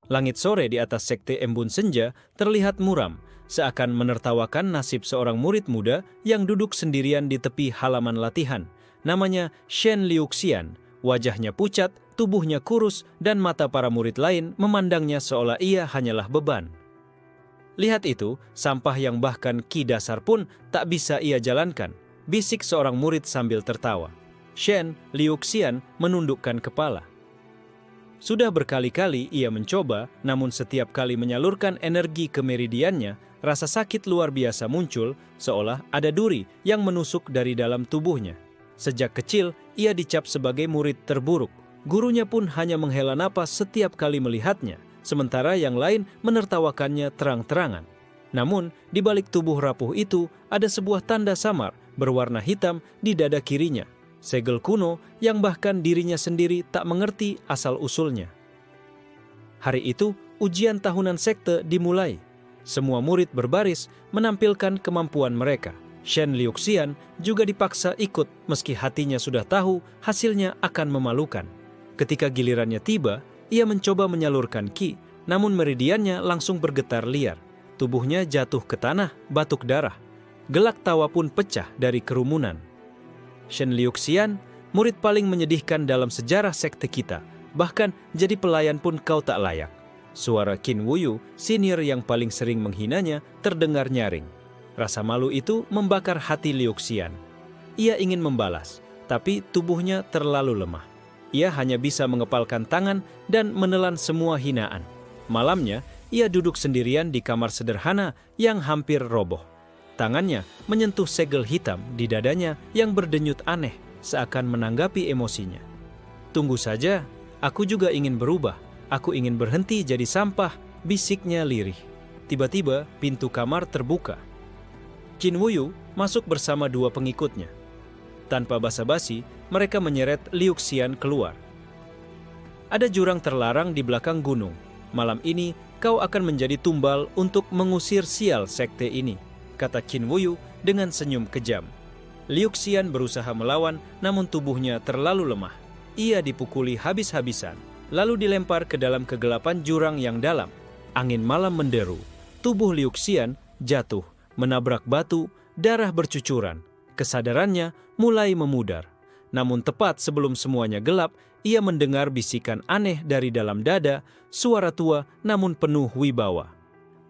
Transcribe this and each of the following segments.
Langit sore di atas sekte Embun Senja terlihat muram, seakan menertawakan nasib seorang murid muda yang duduk sendirian di tepi halaman latihan. Namanya Shen Liuxian. Wajahnya pucat, tubuhnya kurus, dan mata para murid lain memandangnya seolah ia hanyalah beban. Lihat itu, sampah yang bahkan ki dasar pun tak bisa ia jalankan, bisik seorang murid sambil tertawa. Shen Liuxian menundukkan kepala. Sudah berkali-kali ia mencoba, namun setiap kali menyalurkan energi ke meridiannya, rasa sakit luar biasa muncul, seolah ada duri yang menusuk dari dalam tubuhnya. Sejak kecil, ia dicap sebagai murid terburuk. Gurunya pun hanya menghela napas setiap kali melihatnya, sementara yang lain menertawakannya terang-terangan. Namun, di balik tubuh rapuh itu, ada sebuah tanda samar berwarna hitam di dada kirinya. Segel kuno yang bahkan dirinya sendiri tak mengerti asal-usulnya. Hari itu, ujian tahunan sekte dimulai. Semua murid berbaris menampilkan kemampuan mereka. Shen Liuxian juga dipaksa ikut meski hatinya sudah tahu hasilnya akan memalukan. Ketika gilirannya tiba, ia mencoba menyalurkan ki, namun meridiannya langsung bergetar liar. Tubuhnya jatuh ke tanah, batuk darah. Gelak tawa pun pecah dari kerumunan. Shen Liuxian, murid paling menyedihkan dalam sejarah sekte kita. Bahkan jadi pelayan pun kau tak layak. Suara Qin Wuyu, senior yang paling sering menghinanya, terdengar nyaring. Rasa malu itu membakar hati Liuxian. Ia ingin membalas, tapi tubuhnya terlalu lemah. Ia hanya bisa mengepalkan tangan dan menelan semua hinaan. Malamnya, ia duduk sendirian di kamar sederhana yang hampir roboh. Tangannya menyentuh segel hitam di dadanya yang berdenyut aneh, seakan menanggapi emosinya. Tunggu saja, aku juga ingin berubah. Aku ingin berhenti jadi sampah, bisiknya lirih. Tiba-tiba pintu kamar terbuka. Qin Wuyu masuk bersama dua pengikutnya. Tanpa basa-basi, mereka menyeret Liuxian keluar. Ada jurang terlarang di belakang gunung. Malam ini, kau akan menjadi tumbal untuk mengusir sial sekte ini, kata Qin Wuyu dengan senyum kejam. Liuxian berusaha melawan, namun tubuhnya terlalu lemah. Ia dipukuli habis-habisan, lalu dilempar ke dalam kegelapan jurang yang dalam. Angin malam menderu. Tubuh Liuxian jatuh, menabrak batu, darah bercucuran. Kesadarannya mulai memudar. Namun tepat sebelum semuanya gelap, ia mendengar bisikan aneh dari dalam dada, suara tua namun penuh wibawa.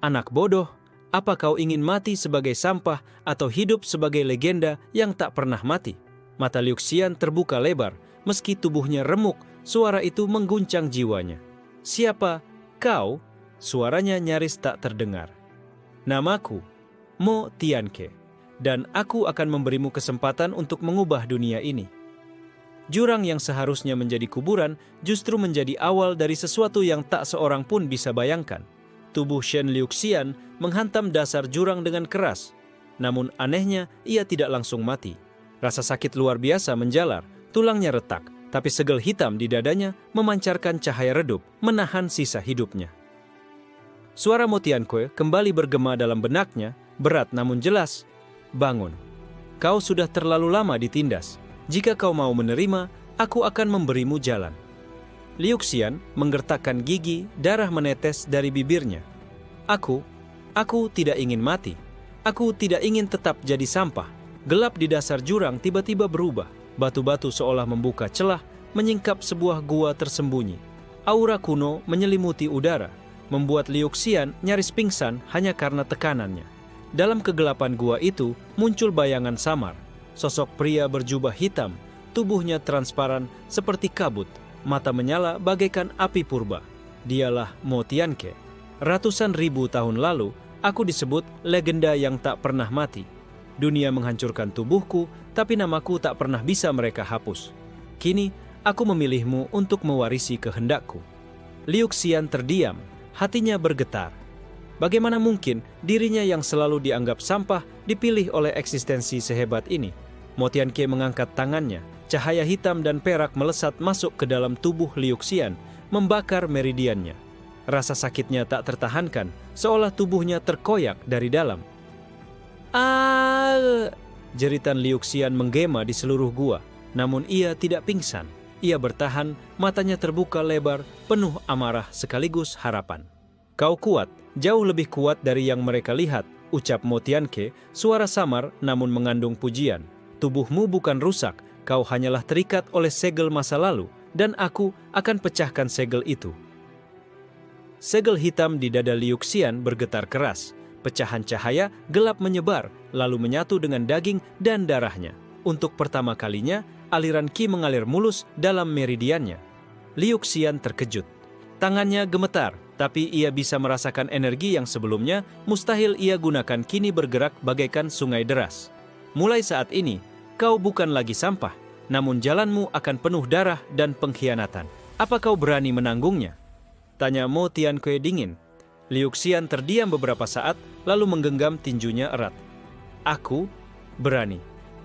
Anak bodoh, apa kau ingin mati sebagai sampah atau hidup sebagai legenda yang tak pernah mati? Mata Liuxian terbuka lebar, meski tubuhnya remuk, suara itu mengguncang jiwanya. Siapa kau? Suaranya nyaris tak terdengar. Namaku Mo Tianke, dan aku akan memberimu kesempatan untuk mengubah dunia ini. Jurang yang seharusnya menjadi kuburan justru menjadi awal dari sesuatu yang tak seorang pun bisa bayangkan. Tubuh Shen Liuxian menghantam dasar jurang dengan keras. Namun anehnya, ia tidak langsung mati. Rasa sakit luar biasa menjalar, tulangnya retak, tapi segel hitam di dadanya memancarkan cahaya redup, menahan sisa hidupnya. Suara Mo Tianke kembali bergema dalam benaknya, berat namun jelas. Bangun. Kau sudah terlalu lama ditindas. Jika kau mau menerima, aku akan memberimu jalan. Liuxian menggertakkan gigi, darah menetes dari bibirnya. Aku tidak ingin mati. Aku tidak ingin tetap jadi sampah. Gelap di dasar jurang tiba-tiba berubah. Batu-batu seolah membuka celah, menyingkap sebuah gua tersembunyi. Aura kuno menyelimuti udara, membuat Liuxian nyaris pingsan hanya karena tekanannya. Dalam kegelapan gua itu muncul bayangan samar. Sosok pria berjubah hitam, tubuhnya transparan seperti kabut, mata menyala bagaikan api purba. Dialah Mo Tianke. Ratusan ribu tahun lalu, aku disebut legenda yang tak pernah mati. Dunia menghancurkan tubuhku, tapi namaku tak pernah bisa mereka hapus. Kini, aku memilihmu untuk mewarisi kehendakku. Liuxian terdiam, hatinya bergetar. Bagaimana mungkin dirinya yang selalu dianggap sampah dipilih oleh eksistensi sehebat ini? Mo Tianke mengangkat tangannya. Cahaya hitam dan perak melesat masuk ke dalam tubuh Liuxian, membakar meridiannya. Rasa sakitnya tak tertahankan, seolah tubuhnya terkoyak dari dalam. Jeritan Liuxian menggema di seluruh gua, namun ia tidak pingsan. ia bertahan, matanya terbuka lebar, penuh amarah sekaligus harapan. Kau kuat, jauh lebih kuat dari yang mereka lihat, ucap Mo Tianke, suara samar namun mengandung pujian. Tubuhmu bukan rusak, kau hanyalah terikat oleh segel masa lalu, dan aku akan pecahkan segel itu. Segel hitam di dada Liu Xian bergetar keras. Pecahan cahaya gelap menyebar, lalu menyatu dengan daging dan darahnya. Untuk pertama kalinya, aliran Qi mengalir mulus dalam meridiannya. Liu Xian terkejut. Tangannya gemetar, tapi ia bisa merasakan energi yang sebelumnya mustahil ia gunakan kini bergerak bagaikan sungai deras. Mulai saat ini, kau bukan lagi sampah, namun jalanmu akan penuh darah dan pengkhianatan. Apa kau berani menanggungnya? Tanya Mo Tianke dingin. Liu Xian terdiam beberapa saat, lalu menggenggam tinjunya erat. Aku berani.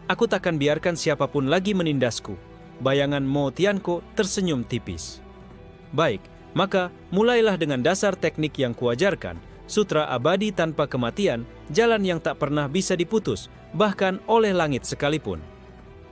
Aku takkan biarkan siapapun lagi menindasku. Bayangan Mo Tianko tersenyum tipis. Baik, maka mulailah dengan dasar teknik yang kuajarkan. Sutra abadi tanpa kematian, jalan yang tak pernah bisa diputus, bahkan oleh langit sekalipun.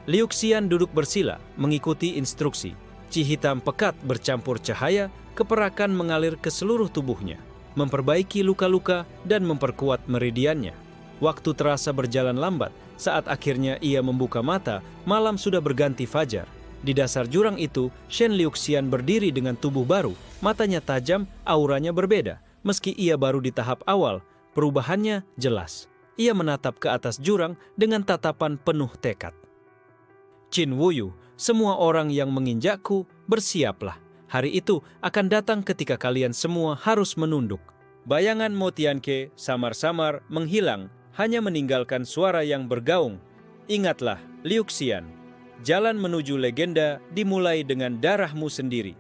Liu Xian duduk bersila, mengikuti instruksi. Qi hitam pekat bercampur cahaya, keperakan mengalir ke seluruh tubuhnya, memperbaiki luka-luka dan memperkuat meridiannya. Waktu terasa berjalan lambat, saat akhirnya ia membuka mata, malam sudah berganti fajar. Di dasar jurang itu, Shen Liuxian berdiri dengan tubuh baru, matanya tajam, auranya berbeda. Meski ia baru di tahap awal, perubahannya jelas. Ia menatap ke atas jurang dengan tatapan penuh tekad. Qin Wuyu, semua orang yang menginjakku, bersiaplah. Hari itu akan datang ketika kalian semua harus menunduk. Bayangan Mo Tianke samar-samar menghilang, hanya meninggalkan suara yang bergaung. Ingatlah, Liu Xian, jalan menuju legenda dimulai dengan darahmu sendiri.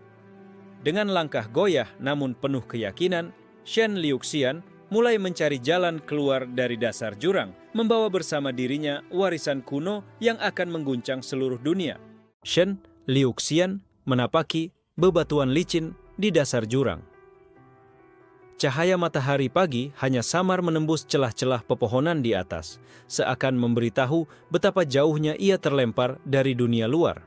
Dengan langkah goyah namun penuh keyakinan, Shen Liu Xian mulai mencari jalan keluar dari dasar jurang, membawa bersama dirinya warisan kuno yang akan mengguncang seluruh dunia. Shen Liu Xian menapaki bebatuan licin di dasar jurang. Cahaya matahari pagi hanya samar menembus celah-celah pepohonan di atas, seakan memberitahu betapa jauhnya ia terlempar dari dunia luar.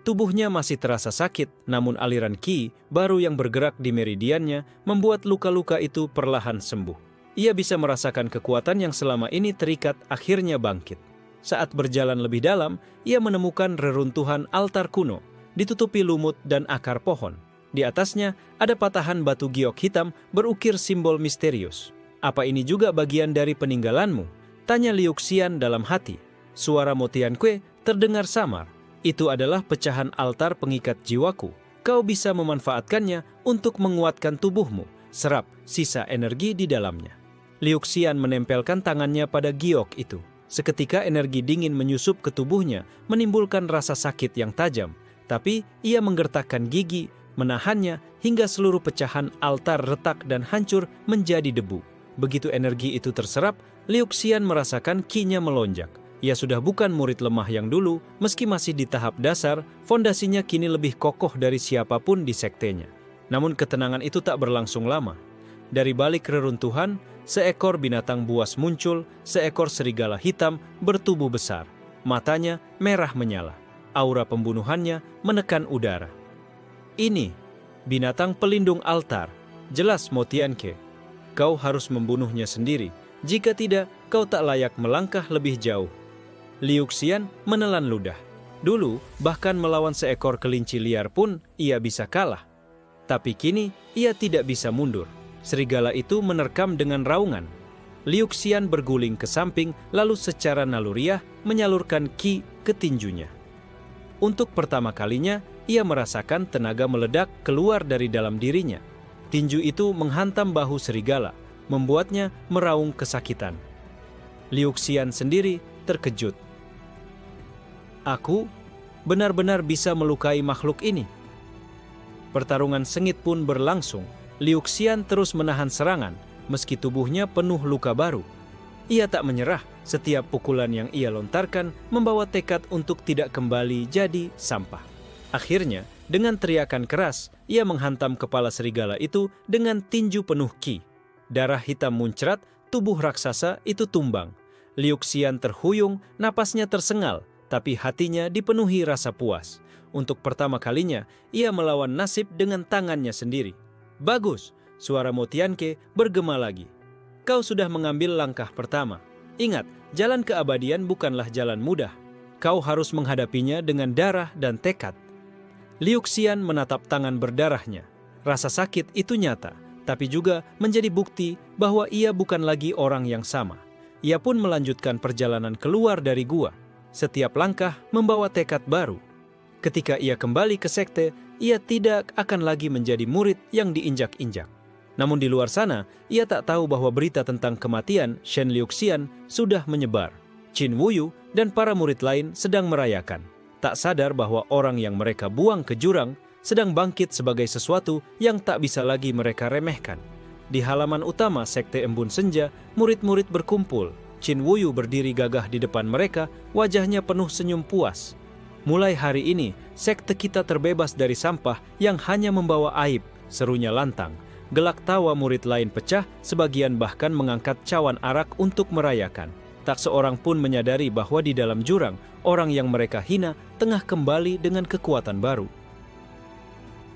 Tubuhnya masih terasa sakit, namun aliran Qi baru yang bergerak di meridiannya membuat luka-luka itu perlahan sembuh. Ia bisa merasakan kekuatan yang selama ini terikat akhirnya bangkit. Saat berjalan lebih dalam, ia menemukan reruntuhan altar kuno, ditutupi lumut dan akar pohon. Di atasnya ada patahan batu giok hitam berukir simbol misterius. Apa ini juga bagian dari peninggalanmu? Tanya Liu Xian dalam hati. Suara Mo Tianke terdengar samar. Itu adalah pecahan altar pengikat jiwaku. Kau bisa memanfaatkannya untuk menguatkan tubuhmu. Serap sisa energi di dalamnya. Liu Xian menempelkan tangannya pada giok itu. Seketika energi dingin menyusup ke tubuhnya, menimbulkan rasa sakit yang tajam. Tapi ia menggertakkan gigi, menahannya hingga seluruh pecahan altar retak dan hancur menjadi debu. Begitu energi itu terserap, Liu Xian merasakan Qi-nya melonjak. Ia sudah bukan murid lemah yang dulu, meski masih di tahap dasar, fondasinya kini lebih kokoh dari siapapun di sektenya. Namun ketenangan itu tak berlangsung lama. Dari balik reruntuhan, seekor binatang buas muncul, seekor serigala hitam bertubuh besar. Matanya merah menyala. Aura pembunuhannya menekan udara. Ini, binatang pelindung altar, jelas Mo Tianke. Kau harus membunuhnya sendiri. Jika tidak, kau tak layak melangkah lebih jauh. Liu Xian menelan ludah. Dulu, bahkan melawan seekor kelinci liar pun, ia bisa kalah. Tapi kini, ia tidak bisa mundur. Serigala itu menerkam dengan raungan. Liu Xian berguling ke samping, lalu secara naluriah menyalurkan Qi ke tinjunya. Untuk pertama kalinya, ia merasakan tenaga meledak keluar dari dalam dirinya. Tinju itu menghantam bahu serigala, membuatnya meraung kesakitan. Liu Xian sendiri terkejut. Aku benar-benar bisa melukai makhluk ini. Pertarungan sengit pun berlangsung. Liu Xian terus menahan serangan, meski tubuhnya penuh luka baru. Ia tak menyerah, setiap pukulan yang ia lontarkan membawa tekad untuk tidak kembali jadi sampah. Akhirnya, dengan teriakan keras, ia menghantam kepala serigala itu dengan tinju penuh Qi. Darah hitam muncrat, tubuh raksasa itu tumbang. Liu Xian terhuyung, napasnya tersengal. tapi hatinya dipenuhi rasa puas. Untuk pertama kalinya, ia melawan nasib dengan tangannya sendiri. Bagus, suara Mo Tianke bergema lagi. Kau sudah mengambil langkah pertama. Ingat, jalan keabadian bukanlah jalan mudah. Kau harus menghadapinya dengan darah dan tekad. Liu Xian menatap tangan berdarahnya. Rasa sakit itu nyata, tapi juga menjadi bukti bahwa ia bukan lagi orang yang sama. Ia pun melanjutkan perjalanan keluar dari gua. Setiap langkah membawa tekad baru. Ketika ia kembali ke sekte, ia tidak akan lagi menjadi murid yang diinjak-injak. Namun di luar sana, ia tak tahu bahwa berita tentang kematian Shen Liuxian sudah menyebar. Qin Wuyu dan para murid lain sedang merayakan. Tak sadar bahwa orang yang mereka buang ke jurang sedang bangkit sebagai sesuatu yang tak bisa lagi mereka remehkan. Di halaman utama Sekte Embun Senja, murid-murid berkumpul. Qin Wuyu berdiri gagah di depan mereka, wajahnya penuh senyum puas. Mulai hari ini, sekte kita terbebas dari sampah yang hanya membawa aib, serunya lantang. Gelak tawa murid lain pecah, sebagian bahkan mengangkat cawan arak untuk merayakan. Tak seorang pun menyadari bahwa di dalam jurang, orang yang mereka hina tengah kembali dengan kekuatan baru.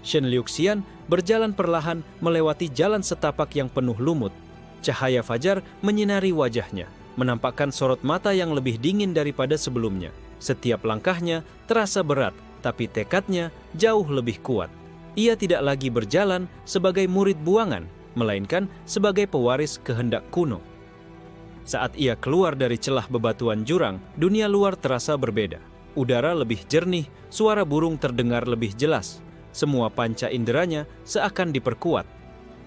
Shen Liuxian berjalan perlahan melewati jalan setapak yang penuh lumut. Cahaya fajar menyinari wajahnya, menampakkan sorot mata yang lebih dingin daripada sebelumnya. Setiap langkahnya terasa berat, tapi tekadnya jauh lebih kuat. Ia tidak lagi berjalan sebagai murid buangan, melainkan sebagai pewaris kehendak kuno. Saat ia keluar dari celah bebatuan jurang, dunia luar terasa berbeda. Udara lebih jernih, suara burung terdengar lebih jelas. Semua panca inderanya seakan diperkuat.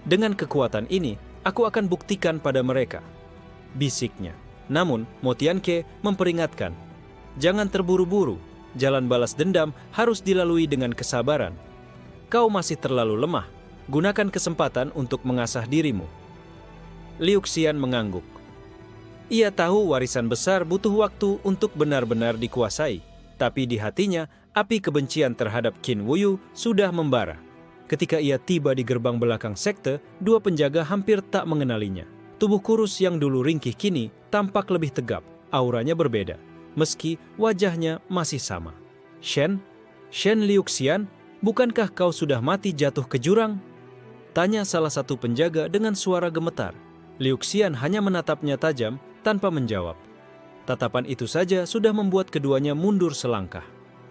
Dengan kekuatan ini, aku akan buktikan pada mereka, bisiknya. Namun, Mo Tianke memperingatkan, jangan terburu-buru, jalan balas dendam harus dilalui dengan kesabaran. Kau masih terlalu lemah, gunakan kesempatan untuk mengasah dirimu. Liu Xian mengangguk. Ia tahu warisan besar butuh waktu untuk benar-benar dikuasai, tapi di hatinya, api kebencian terhadap Qin Wuyu sudah membara. Ketika ia tiba di gerbang belakang sekte, dua penjaga hampir tak mengenalinya. Tubuh kurus yang dulu ringkih kini tampak lebih tegap, auranya berbeda, meski wajahnya masih sama. Shen Liuxian, bukankah kau sudah mati jatuh ke jurang? Tanya salah satu penjaga dengan suara gemetar. Liuxian hanya menatapnya tajam tanpa menjawab. Tatapan itu saja sudah membuat keduanya mundur selangkah.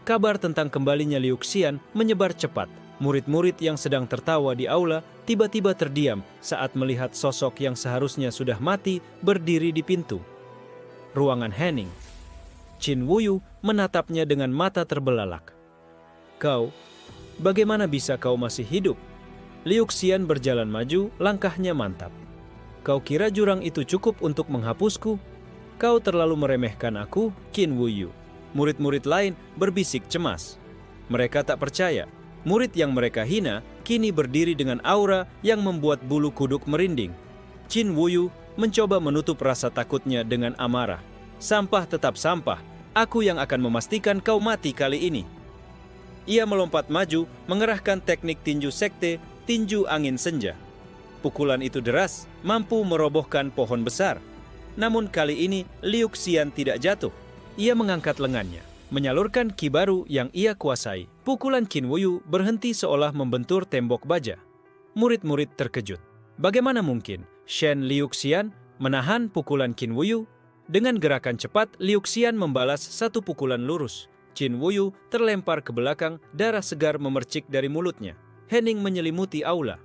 Kabar tentang kembalinya Liu Xian menyebar cepat. Murid-murid yang sedang tertawa di aula tiba-tiba terdiam saat melihat sosok yang seharusnya sudah mati berdiri di pintu ruangan Henning. Qin Wuyu menatapnya dengan mata terbelalak. Kau, bagaimana bisa kau masih hidup? Liu Xian berjalan maju, langkahnya mantap. Kau kira jurang itu cukup untuk menghapusku? Kau terlalu meremehkan aku, Qin Wuyu. Murid-murid lain berbisik cemas. Mereka tak percaya. Murid yang mereka hina kini berdiri dengan aura yang membuat bulu kuduk merinding. Qin Wuyu mencoba menutup rasa takutnya dengan amarah. Sampah tetap sampah. Aku yang akan memastikan kau mati kali ini. Ia melompat maju, mengerahkan teknik tinju sekte, tinju angin senja. Pukulan itu deras, mampu merobohkan pohon besar. Namun kali ini Liu Xian tidak jatuh. Ia mengangkat lengannya, menyalurkan ki baru yang ia kuasai. Pukulan Qin Wuyu berhenti seolah membentur tembok baja. Murid-murid terkejut. Bagaimana mungkin Shen Liuxian menahan pukulan Qin Wuyu? Dengan gerakan cepat, Liu Xian membalas satu pukulan lurus. Qin Wuyu terlempar ke belakang, darah segar memercik dari mulutnya. Hening menyelimuti aula.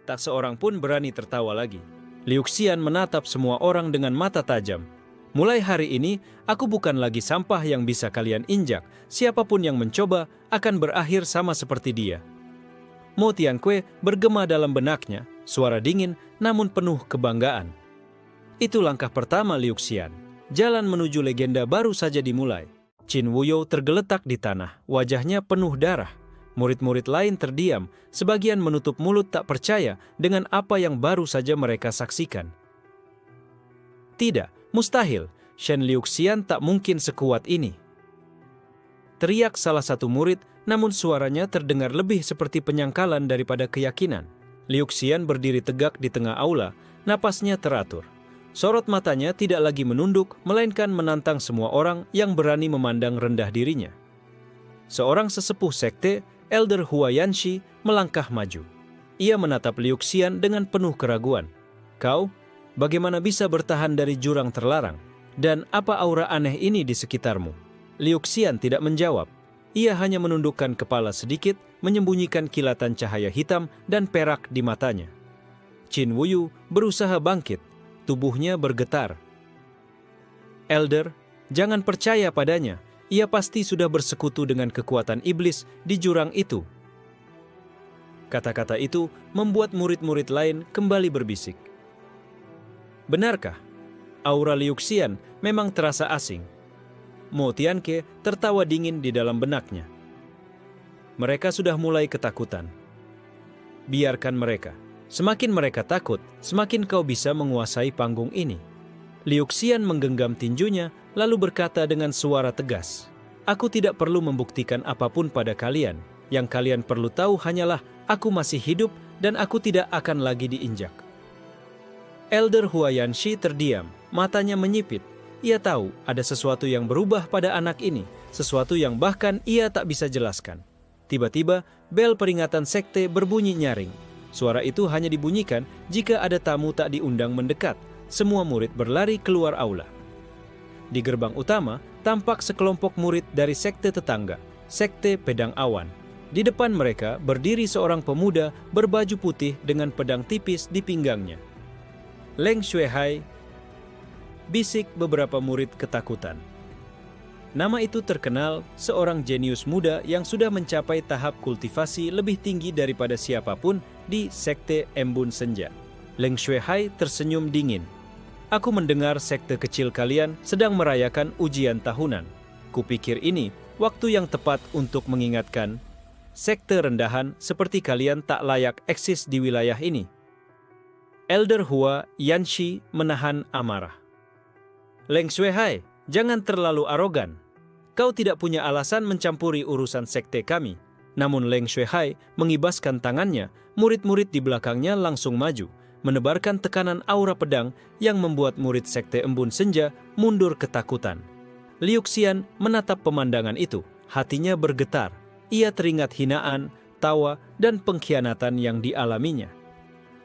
Tak seorang pun berani tertawa lagi. Liu Xian menatap semua orang dengan mata tajam. Mulai hari ini, aku bukan lagi sampah yang bisa kalian injak. Siapapun yang mencoba akan berakhir sama seperti dia. Mo Tianque bergema dalam benaknya, suara dingin namun penuh kebanggaan. Itu langkah pertama Liu Xian. Jalan menuju legenda baru saja dimulai. Qin Wuyu tergeletak di tanah, wajahnya penuh darah. Murid-murid lain terdiam, sebagian menutup mulut tak percaya dengan apa yang baru saja mereka saksikan. Tidak. Mustahil, Shen Liuxian tak mungkin sekuat ini. Teriak salah satu murid, namun suaranya terdengar lebih seperti penyangkalan daripada keyakinan. Liuxian berdiri tegak di tengah aula, napasnya teratur. Sorot matanya tidak lagi menunduk, melainkan menantang semua orang yang berani memandang rendah dirinya. Seorang sesepuh sekte, Elder Huayanshi, melangkah maju. Ia menatap Liu Xian dengan penuh keraguan. "Kau, bagaimana bisa bertahan dari jurang terlarang? Dan apa aura aneh ini di sekitarmu?" Liu Xian tidak menjawab. Ia hanya menundukkan kepala sedikit, menyembunyikan kilatan cahaya hitam dan perak di matanya. Qin Wuyu berusaha bangkit, tubuhnya bergetar. "Elder, jangan percaya padanya. Ia pasti sudah bersekutu dengan kekuatan iblis di jurang itu." Kata-kata itu membuat murid-murid lain kembali berbisik. "Benarkah? Aura Liu Xian memang terasa asing." Mo Tianke tertawa dingin di dalam benaknya. Mereka sudah mulai ketakutan. "Biarkan mereka. Semakin mereka takut, semakin kau bisa menguasai panggung ini." Liu Xian menggenggam tinjunya, lalu berkata dengan suara tegas, "Aku tidak perlu membuktikan apapun pada kalian. Yang kalian perlu tahu hanyalah aku masih hidup dan aku tidak akan lagi diinjak." Elder Huayanshi terdiam, matanya menyipit. Ia tahu ada sesuatu yang berubah pada anak ini, sesuatu yang bahkan ia tak bisa jelaskan. Tiba-tiba, bel peringatan sekte berbunyi nyaring. Suara itu hanya dibunyikan jika ada tamu tak diundang mendekat. Semua murid berlari keluar aula. Di gerbang utama, tampak sekelompok murid dari sekte tetangga, Sekte Pedang Awan. Di depan mereka berdiri seorang pemuda berbaju putih dengan pedang tipis di pinggangnya. "Leng Xuehai," bisik beberapa murid ketakutan. Nama itu terkenal, seorang jenius muda yang sudah mencapai tahap kultivasi lebih tinggi daripada siapapun di Sekte Embun Senja. Leng Xuehai tersenyum dingin. "Aku mendengar sekte kecil kalian sedang merayakan ujian tahunan. Kupikir ini waktu yang tepat untuk mengingatkan, sekte rendahan seperti kalian tak layak eksis di wilayah ini." Elder Huayanshi menahan amarah. "Leng Xuehai, jangan terlalu arogan. Kau tidak punya alasan mencampuri urusan sekte kami." Namun Leng Xuehai mengibaskan tangannya, murid-murid di belakangnya langsung maju, menebarkan tekanan aura pedang yang membuat murid sekte Embun Senja mundur ketakutan. Liu Xian menatap pemandangan itu, hatinya bergetar. Ia teringat hinaan, tawa, dan pengkhianatan yang dialaminya.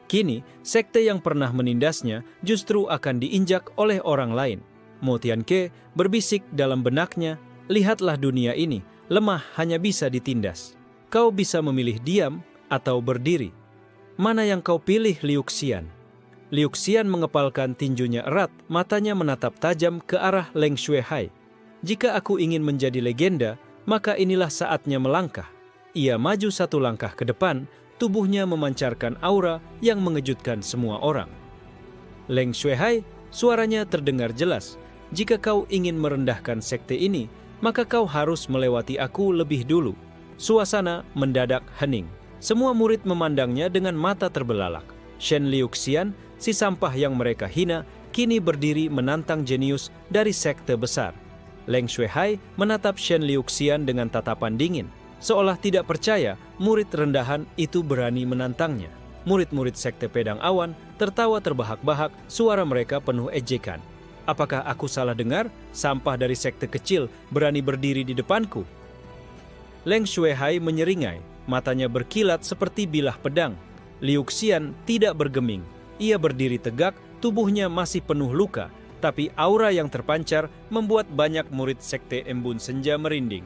Kini, sekte yang pernah menindasnya justru akan diinjak oleh orang lain. Mo Tianke berbisik dalam benaknya, "Lihatlah dunia ini, lemah hanya bisa ditindas. Kau bisa memilih diam atau berdiri. Mana yang kau pilih, Liu Xian?" Liu Xian mengepalkan tinjunya erat, matanya menatap tajam ke arah Leng Xuehai. "Jika aku ingin menjadi legenda, maka inilah saatnya melangkah." Ia maju satu langkah ke depan, tubuhnya memancarkan aura yang mengejutkan semua orang. "Leng Xuehai," suaranya terdengar jelas, "jika kau ingin merendahkan sekte ini, maka kau harus melewati aku lebih dulu." Suasana mendadak hening. Semua murid memandangnya dengan mata terbelalak. Shen Liu Xian, si sampah yang mereka hina, kini berdiri menantang jenius dari sekte besar. Leng Xuehai menatap Shen Liu Xian dengan tatapan dingin, seolah tidak percaya murid rendahan itu berani menantangnya. Murid-murid sekte Pedang Awan tertawa terbahak-bahak, suara mereka penuh ejekan. "Apakah aku salah dengar? Sampah dari sekte kecil berani berdiri di depanku?" Leng Xuehai menyeringai, matanya berkilat seperti bilah pedang. Liu Xian tidak bergeming. Ia berdiri tegak, tubuhnya masih penuh luka, tapi aura yang terpancar membuat banyak murid sekte Embun Senja merinding.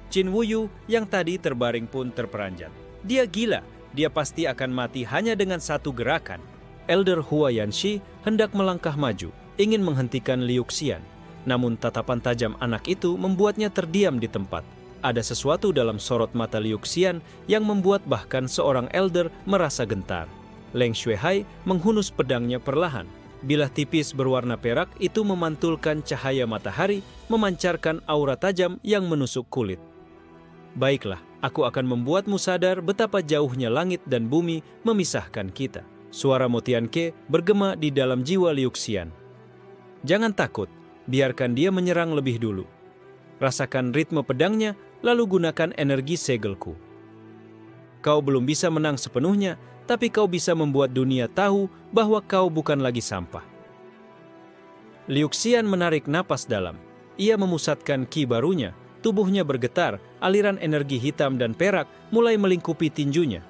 Qin Wuyu yang tadi terbaring pun terperanjat. Dia gila, dia pasti akan mati hanya dengan satu gerakan. Elder Huayanshi hendak melangkah maju, ingin menghentikan Liu Xian. Namun tatapan tajam anak itu membuatnya terdiam di tempat. Ada sesuatu dalam sorot mata Liu Xian yang membuat bahkan seorang elder merasa gentar. Leng Xuehai menghunus pedangnya perlahan. Bilah tipis berwarna perak itu memantulkan cahaya matahari, memancarkan aura tajam yang menusuk kulit. "Baiklah, aku akan membuatmu sadar betapa jauhnya langit dan bumi memisahkan kita." Suara Mo Tianke bergema di dalam jiwa Liu Xian. "Jangan takut, biarkan dia menyerang lebih dulu. Rasakan ritme pedangnya, lalu gunakan energi segelku. Kau belum bisa menang sepenuhnya, tapi kau bisa membuat dunia tahu bahwa kau bukan lagi sampah." Liuxian menarik napas dalam. Ia memusatkan ki barunya, tubuhnya bergetar, aliran energi hitam dan perak mulai melingkupi tinjunya.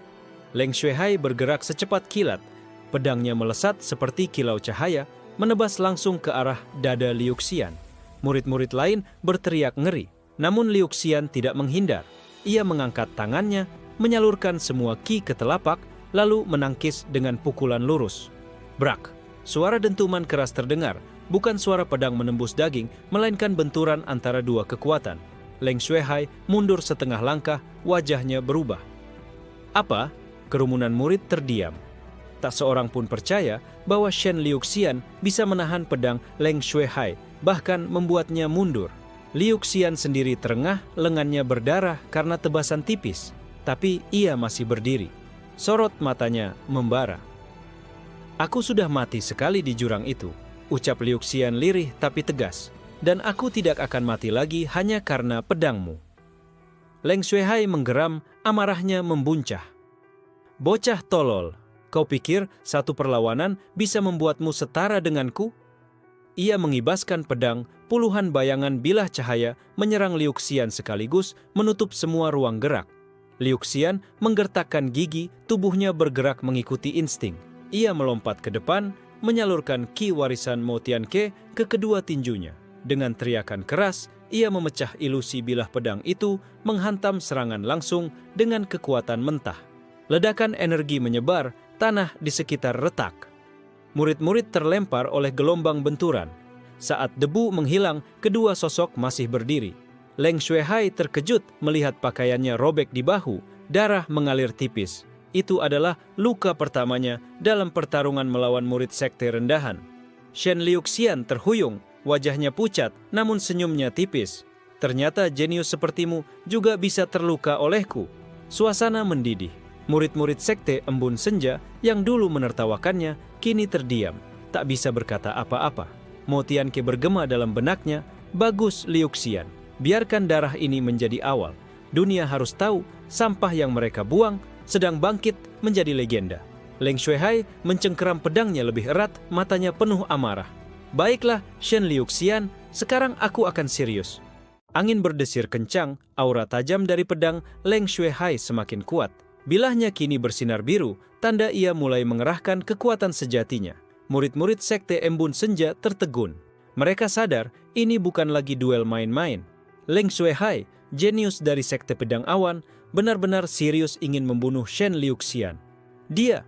Leng Xuehai bergerak secepat kilat, pedangnya melesat seperti kilau cahaya, menebas langsung ke arah dada Liuxian. Murid-murid lain berteriak ngeri, namun Liuxian tidak menghindar. Ia mengangkat tangannya, menyalurkan semua ki ke telapak, lalu menangkis dengan pukulan lurus. Brak! Suara dentuman keras terdengar, bukan suara pedang menembus daging, melainkan benturan antara dua kekuatan. Leng Xuehai mundur setengah langkah, wajahnya berubah. Apa? Kerumunan murid terdiam. Tak seorang pun percaya bahwa Shen Liuxian bisa menahan pedang Leng Xuehai, bahkan membuatnya mundur. Liuxian sendiri terengah, lengannya berdarah karena tebasan tipis. Tapi ia masih berdiri. Sorot matanya membara. Aku sudah mati sekali di jurang itu, ucap Liuxian lirih tapi tegas. Dan aku tidak akan mati lagi hanya karena pedangmu. Leng Xuehai menggeram, amarahnya membuncah. Bocah tolol, kau pikir satu perlawanan bisa membuatmu setara denganku? Ia mengibaskan pedang, puluhan bayangan bilah cahaya menyerang Liuxian sekaligus menutup semua ruang gerak. Liuxian menggertakkan gigi, tubuhnya bergerak mengikuti insting. Ia melompat ke depan, menyalurkan ki warisan Mo Tianke ke kedua tinjunya. Dengan teriakan keras, ia memecah ilusi bilah pedang itu, menghantam serangan langsung dengan kekuatan mentah. Ledakan energi menyebar, tanah di sekitar retak. Murid-murid terlempar oleh gelombang benturan. Saat debu menghilang, kedua sosok masih berdiri. Leng Xuehai terkejut melihat pakaiannya robek di bahu, darah mengalir tipis. Itu adalah luka pertamanya dalam pertarungan melawan murid sekte rendahan. Shen Liuxian terhuyung, wajahnya pucat namun senyumnya tipis. Ternyata jenius sepertimu juga bisa terluka olehku. Suasana mendidih. Murid-murid sekte Embun Senja yang dulu menertawakannya kini terdiam, tak bisa berkata apa-apa. Mo Tianke bergema dalam benaknya, bagus Liuxian, biarkan darah ini menjadi awal. Dunia harus tahu sampah yang mereka buang sedang bangkit menjadi legenda. Leng Xuehai mencengkeram pedangnya lebih erat, matanya penuh amarah. Baiklah, Shen Liuxian, sekarang aku akan serius. Angin berdesir kencang, aura tajam dari pedang Leng Xuehai semakin kuat. Bilahnya kini bersinar biru, tanda ia mulai mengerahkan kekuatan sejatinya. Murid-murid sekte Embun Senja tertegun. Mereka sadar ini bukan lagi duel main-main. Leng Xuehai, jenius dari sekte pedang awan, benar-benar serius ingin membunuh Shen Liuxian. Dia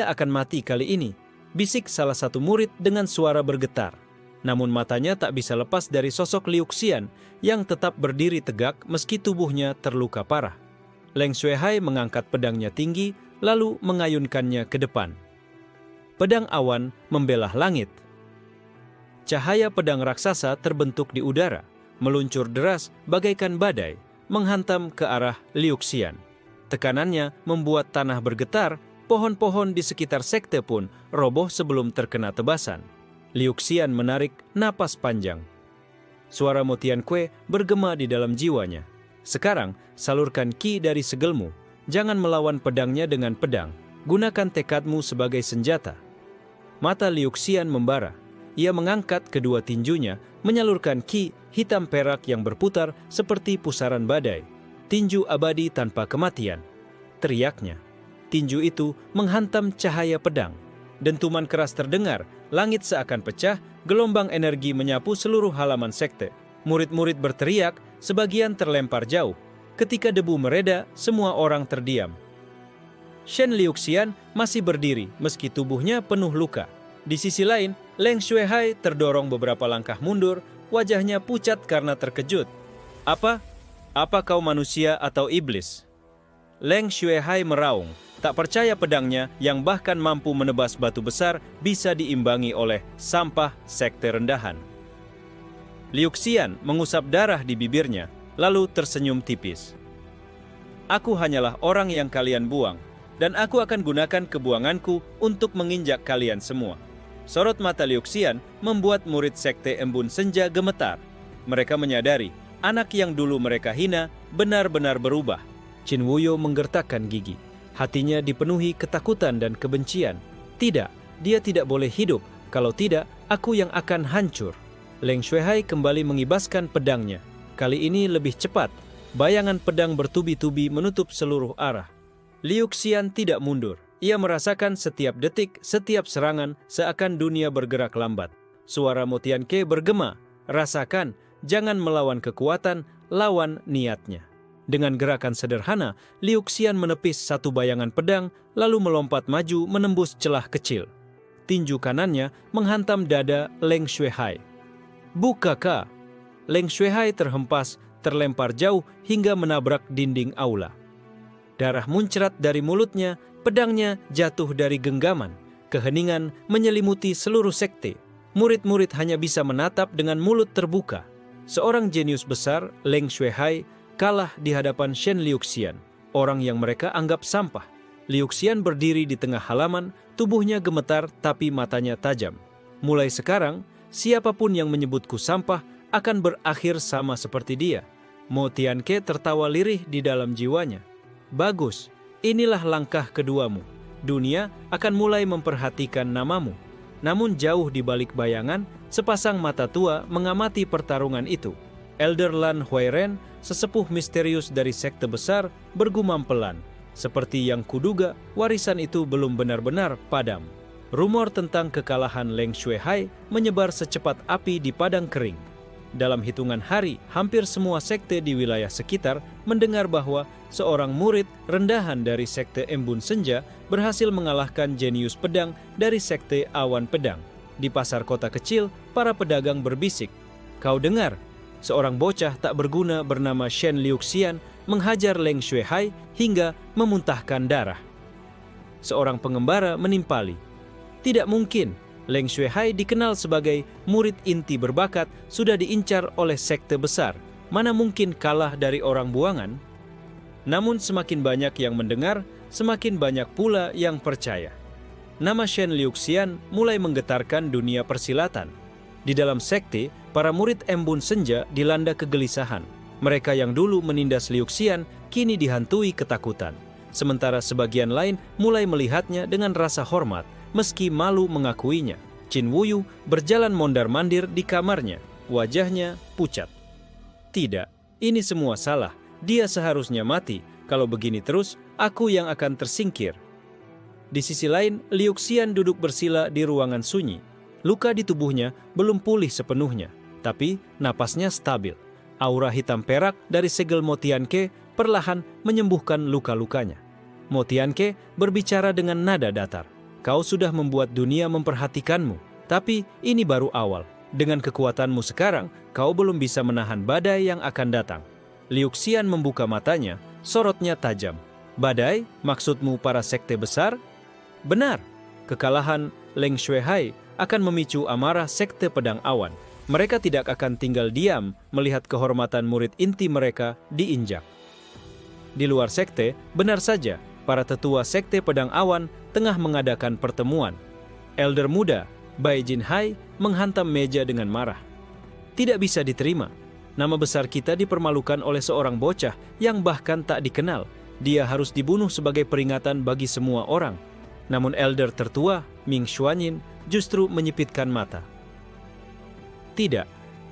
akan mati kali ini, bisik salah satu murid dengan suara bergetar. Namun matanya tak bisa lepas dari sosok Liuxian yang tetap berdiri tegak meski tubuhnya terluka parah. Leng Xuehai mengangkat pedangnya tinggi, lalu mengayunkannya ke depan. Pedang awan membelah langit. Cahaya pedang raksasa terbentuk di udara, meluncur deras bagaikan badai, menghantam ke arah Liuxian. Tekanannya membuat tanah bergetar, pohon-pohon di sekitar sekte pun roboh sebelum terkena tebasan. Liuxian menarik napas panjang. Suara Mo Tianque bergema di dalam jiwanya. Sekarang, salurkan ki dari segelmu. Jangan melawan pedangnya dengan pedang. Gunakan tekadmu sebagai senjata. Mata Liuxian membara. Ia mengangkat kedua tinjunya, menyalurkan ki hitam perak yang berputar seperti pusaran badai. Tinju abadi tanpa kematian. Teriaknya. Tinju itu menghantam cahaya pedang. Dentuman keras terdengar, langit seakan pecah, gelombang energi menyapu seluruh halaman sekte. Murid-murid berteriak, sebagian terlempar jauh. Ketika debu mereda, semua orang terdiam. Shen Liuxian masih berdiri meski tubuhnya penuh luka. Di sisi lain, Leng Xuehai terdorong beberapa langkah mundur, wajahnya pucat karena terkejut. Apa? Apa kau manusia atau iblis? Leng Xuehai meraung, tak percaya pedangnya yang bahkan mampu menebas batu besar bisa diimbangi oleh sampah sekte rendahan. Liuxian mengusap darah di bibirnya, lalu tersenyum tipis. Aku hanyalah orang yang kalian buang, dan aku akan gunakan kebuanganku untuk menginjak kalian semua. Sorot mata Liuxian membuat murid sekte Embun Senja gemetar. Mereka menyadari, anak yang dulu mereka hina benar-benar berubah. Qin Wuyo menggertakkan gigi. Hatinya dipenuhi ketakutan dan kebencian. Tidak, dia tidak boleh hidup Kalau tidak, aku yang akan hancur. Leng Shuihai kembali mengibaskan pedangnya. Kali ini lebih cepat. Bayangan pedang bertubi-tubi menutup seluruh arah. Liu Xian tidak mundur. Ia merasakan setiap detik, setiap serangan seakan dunia bergerak lambat. Suara Mo Tianke bergema. Rasakan, jangan melawan kekuatan, lawan niatnya. Dengan gerakan sederhana, Liu Xian menepis satu bayangan pedang, lalu melompat maju menembus celah kecil. Tinju kanannya menghantam dada Leng Shuihai. Bukaka! Leng Shuihai terhempas, terlempar jauh hingga menabrak dinding aula. Darah muncrat dari mulutnya, pedangnya jatuh dari genggaman. Keheningan menyelimuti seluruh sekte. Murid-murid hanya bisa menatap dengan mulut terbuka. Seorang jenius besar, Leng Shuihai, kalah di hadapan Shen Liuxian, orang yang mereka anggap sampah. Liuxian berdiri di tengah halaman, tubuhnya gemetar tapi matanya tajam. Mulai sekarang, siapapun yang menyebutku sampah akan berakhir sama seperti dia. Mo Tianke tertawa lirih di dalam jiwanya. Bagus, inilah langkah keduamu. Dunia akan mulai memperhatikan namamu. Namun jauh di balik bayangan, sepasang mata tua mengamati pertarungan itu. Elder Lan Huairen, sesepuh misterius dari sekte besar, bergumam pelan. Seperti yang kuduga, warisan itu belum benar-benar padam. Rumor tentang kekalahan Leng Shuihai menyebar secepat api di padang kering. Dalam hitungan hari, hampir semua sekte di wilayah sekitar mendengar bahwa seorang murid rendahan dari sekte Embun Senja berhasil mengalahkan jenius pedang dari sekte Awan Pedang. Di pasar kota kecil, para pedagang berbisik, "Kau dengar? Seorang bocah tak berguna bernama Shen Liuxian menghajar Leng Shuihai hingga memuntahkan darah." Seorang pengembara menimpali, "Tidak mungkin, Leng Shuihai dikenal sebagai murid inti berbakat, sudah diincar oleh sekte besar. Mana mungkin kalah dari orang buangan?" Namun semakin banyak yang mendengar, semakin banyak pula yang percaya. Nama Shen Liuxian mulai menggetarkan dunia persilatan. Di dalam sekte, para murid Embun Senja dilanda kegelisahan. Mereka yang dulu menindas Liuxian kini dihantui ketakutan. Sementara sebagian lain mulai melihatnya dengan rasa hormat, meski malu mengakuinya. Qin Wuyu berjalan mondar-mandir di kamarnya, wajahnya pucat. Tidak, ini semua salah. Dia seharusnya mati. Kalau begini terus, aku yang akan tersingkir. Di sisi lain, Liuxian duduk bersila di ruangan sunyi. Luka di tubuhnya belum pulih sepenuhnya, tapi napasnya stabil. Aura hitam perak dari segel Mo Tianke perlahan menyembuhkan luka-lukanya. Mo Tianke berbicara dengan nada datar. "Kau sudah membuat dunia memperhatikanmu, tapi ini baru awal. Dengan kekuatanmu sekarang, kau belum bisa menahan badai yang akan datang." Liuxian membuka matanya, sorotnya tajam. "Badai? Maksudmu para sekte besar?" "Benar. Kekalahan Leng Shuihai akan memicu amarah sekte Pedang Awan. Mereka tidak akan tinggal diam melihat kehormatan murid inti mereka diinjak." Di luar sekte, benar saja, para tetua sekte Pedang Awan tengah mengadakan pertemuan. Elder muda, Bai Jinhai, menghantam meja dengan marah. "Tidak bisa diterima. Nama besar kita dipermalukan oleh seorang bocah yang bahkan tak dikenal. Dia harus dibunuh sebagai peringatan bagi semua orang." Namun elder tertua, Ming Xuanyin, justru menyipitkan mata. "Tidak,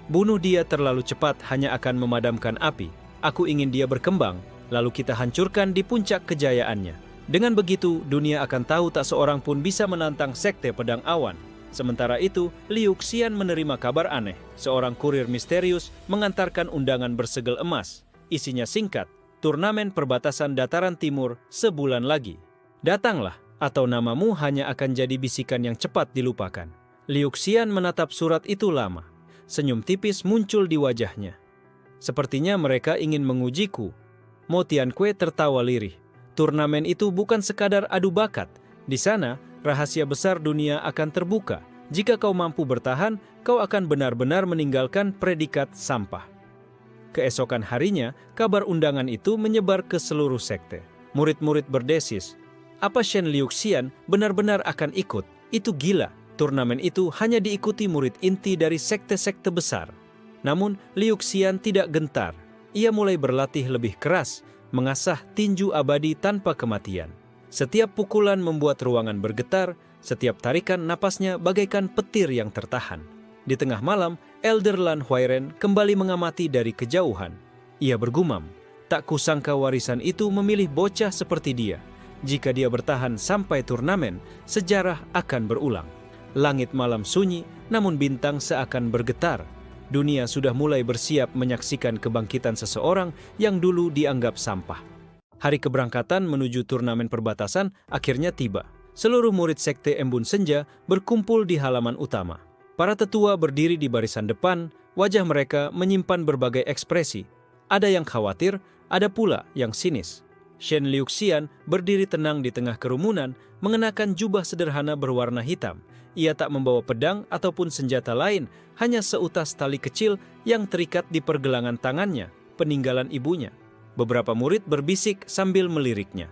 bunuh dia terlalu cepat hanya akan memadamkan api. Aku ingin dia berkembang, lalu kita hancurkan di puncak kejayaannya. Dengan begitu, dunia akan tahu tak seorang pun bisa menantang sekte Pedang Awan." Sementara itu, Liuxian menerima kabar aneh. Seorang kurir misterius mengantarkan undangan bersegel emas. Isinya singkat, "Turnamen perbatasan dataran timur sebulan lagi. Datanglah, atau namamu hanya akan jadi bisikan yang cepat dilupakan." Liuxian menatap surat itu lama. Senyum tipis muncul di wajahnya. Sepertinya mereka ingin mengujiku. Mo Tianque tertawa lirih. "Turnamen itu bukan sekadar adu bakat. Di sana, rahasia besar dunia akan terbuka. Jika kau mampu bertahan, kau akan benar-benar meninggalkan predikat sampah." Keesokan harinya, kabar undangan itu menyebar ke seluruh sekte. Murid-murid berdesis, "Apa Shen Liuxian benar-benar akan ikut? Itu gila. Turnamen itu hanya diikuti murid inti dari sekte-sekte besar." Namun, Liuxian tidak gentar. Ia mulai berlatih lebih keras, mengasah tinju abadi tanpa kematian. Setiap pukulan membuat ruangan bergetar, Setiap tarikan napasnya bagaikan petir yang tertahan. Di tengah malam, Elder Lan Huairen kembali mengamati dari kejauhan. Ia bergumam, tak kusangka warisan itu memilih bocah seperti dia. Jika dia bertahan sampai turnamen, sejarah akan berulang. Langit malam sunyi, namun bintang seakan bergetar. Dunia sudah mulai bersiap menyaksikan kebangkitan seseorang yang dulu dianggap sampah. Hari keberangkatan menuju turnamen perbatasan akhirnya tiba. Seluruh murid Sekte Embun Senja berkumpul di halaman utama. Para tetua berdiri di barisan depan, wajah mereka menyimpan berbagai ekspresi. Ada yang khawatir, ada pula yang sinis. Shen Liuxian berdiri tenang di tengah kerumunan, mengenakan jubah sederhana berwarna hitam. Ia tak membawa pedang ataupun senjata lain, hanya seutas tali kecil yang terikat di pergelangan tangannya, peninggalan ibunya. Beberapa murid berbisik sambil meliriknya.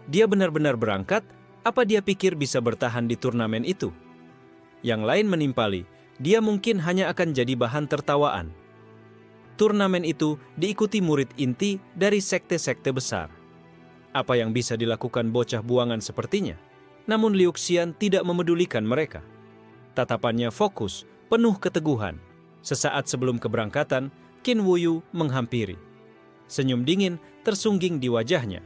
Dia benar-benar berangkat. Apa dia pikir bisa bertahan di turnamen itu? Yang lain menimpali, dia mungkin hanya akan jadi bahan tertawaan. Turnamen itu diikuti murid inti dari sekte-sekte besar. Apa yang bisa dilakukan bocah buangan sepertinya? Namun Liuxian tidak memedulikan mereka. Tatapannya fokus, penuh keteguhan. Sesaat sebelum keberangkatan, Qin Wuyu menghampiri. Senyum dingin tersungging di wajahnya.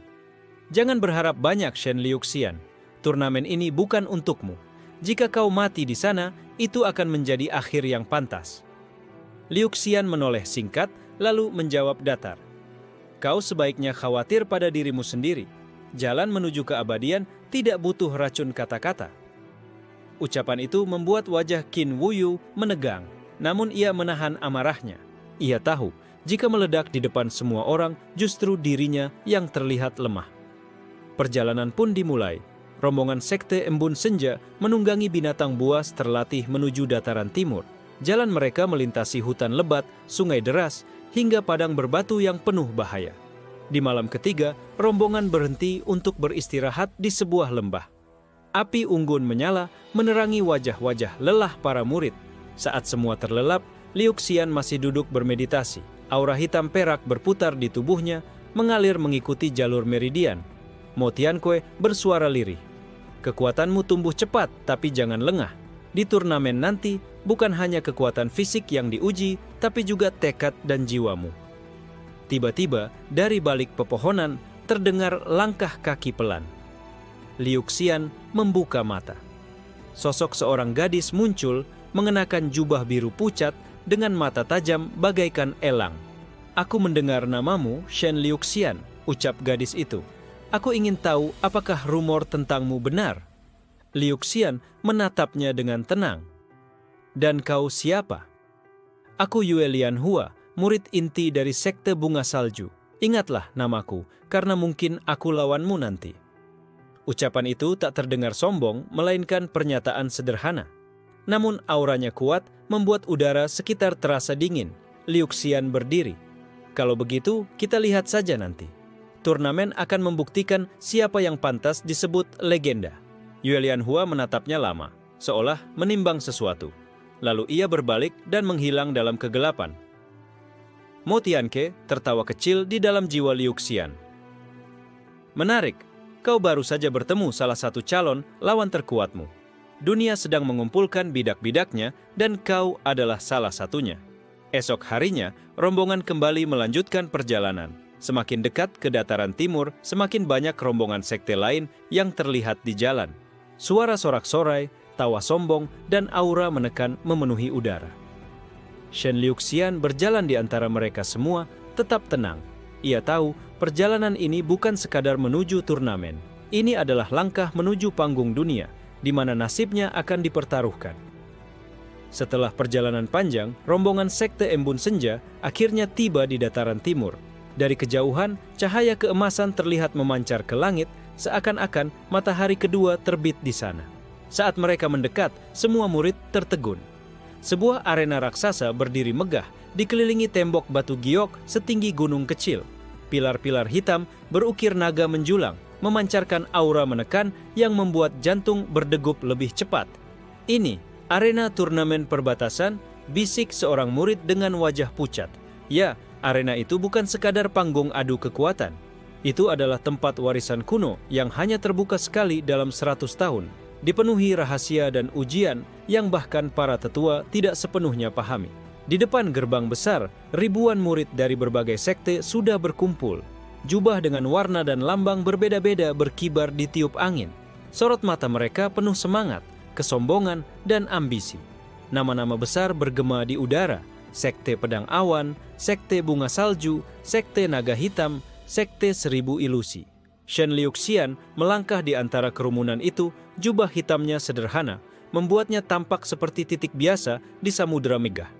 Jangan berharap banyak, Shen Liuxian. Turnamen ini bukan untukmu. Jika kau mati di sana, itu akan menjadi akhir yang pantas. Liuxian menoleh singkat, lalu menjawab datar. Kau sebaiknya khawatir pada dirimu sendiri. Jalan menuju keabadian tidak butuh racun kata-kata. Ucapan itu membuat wajah Qin Wuyu menegang, namun ia menahan amarahnya. Ia tahu, jika meledak di depan semua orang, justru dirinya yang terlihat lemah. Perjalanan pun dimulai. Rombongan Sekte Embun Senja menunggangi binatang buas terlatih menuju dataran timur. Jalan mereka melintasi hutan lebat, sungai deras, hingga padang berbatu yang penuh bahaya. Di malam ketiga, rombongan berhenti untuk beristirahat di sebuah lembah. Api unggun menyala, menerangi wajah-wajah lelah para murid. Saat semua terlelap, Liuxian masih duduk bermeditasi. Aura hitam perak berputar di tubuhnya, mengalir mengikuti jalur meridian. Mo Tianque bersuara lirih. Kekuatanmu tumbuh cepat, tapi jangan lengah. Di turnamen nanti, bukan hanya kekuatan fisik yang diuji, tapi juga tekad dan jiwamu. Tiba-tiba, dari balik pepohonan, terdengar langkah kaki pelan. Liuxian membuka mata. Sosok seorang gadis muncul, mengenakan jubah biru pucat, dengan mata tajam bagaikan elang. Aku mendengar namamu, Shen Liuxian, ucap gadis itu. Aku ingin tahu apakah rumor tentangmu benar. Liuxian menatapnya dengan tenang. Dan kau siapa? Aku Yue Lianhua, murid inti dari Sekte Bunga Salju. Ingatlah namaku, karena mungkin aku lawanmu nanti. Ucapan itu tak terdengar sombong, melainkan pernyataan sederhana. Namun auranya kuat, membuat udara sekitar terasa dingin. Liuxian berdiri. Kalau begitu, kita lihat saja nanti. Turnamen akan membuktikan siapa yang pantas disebut legenda. Yue Lianhua menatapnya lama, seolah menimbang sesuatu. Lalu ia berbalik dan menghilang dalam kegelapan. Mo Tianque tertawa kecil di dalam jiwa Liuxian. Menarik, kau baru saja bertemu salah satu calon lawan terkuatmu. Dunia sedang mengumpulkan bidak-bidaknya dan kau adalah salah satunya. Esok harinya, rombongan kembali melanjutkan perjalanan. Semakin dekat ke dataran timur, semakin banyak rombongan sekte lain yang terlihat di jalan. Suara sorak-sorai, tawa sombong, dan aura menekan memenuhi udara. Shen Liuxian berjalan di antara mereka semua, tetap tenang. Ia tahu perjalanan ini bukan sekadar menuju turnamen. Ini adalah langkah menuju panggung dunia, di mana nasibnya akan dipertaruhkan. Setelah perjalanan panjang, rombongan Sekte Embun Senja akhirnya tiba di dataran timur. Dari kejauhan, cahaya keemasan terlihat memancar ke langit, seakan-akan matahari kedua terbit di sana. Saat mereka mendekat, semua murid tertegun. Sebuah arena raksasa berdiri megah, dikelilingi tembok batu giok setinggi gunung kecil. Pilar-pilar hitam berukir naga menjulang, memancarkan aura menekan yang membuat jantung berdegup lebih cepat. Ini, arena turnamen perbatasan, bisik seorang murid dengan wajah pucat. Ya, arena itu bukan sekadar panggung adu kekuatan. Itu adalah tempat warisan kuno yang hanya terbuka sekali dalam 100 tahun. dipenuhi rahasia dan ujian yang bahkan para tetua tidak sepenuhnya pahami. Di depan gerbang besar, ribuan murid dari berbagai sekte sudah berkumpul. Jubah dengan warna dan lambang berbeda-beda berkibar di tiup angin. Sorot mata mereka penuh semangat, kesombongan, dan ambisi. Nama-nama besar bergema di udara: Sekte Pedang Awan, Sekte Bunga Salju, Sekte Naga Hitam, Sekte Seribu Ilusi. Shen Liuxian melangkah di antara kerumunan itu. Jubah hitamnya sederhana, membuatnya tampak seperti titik biasa di samudera megah.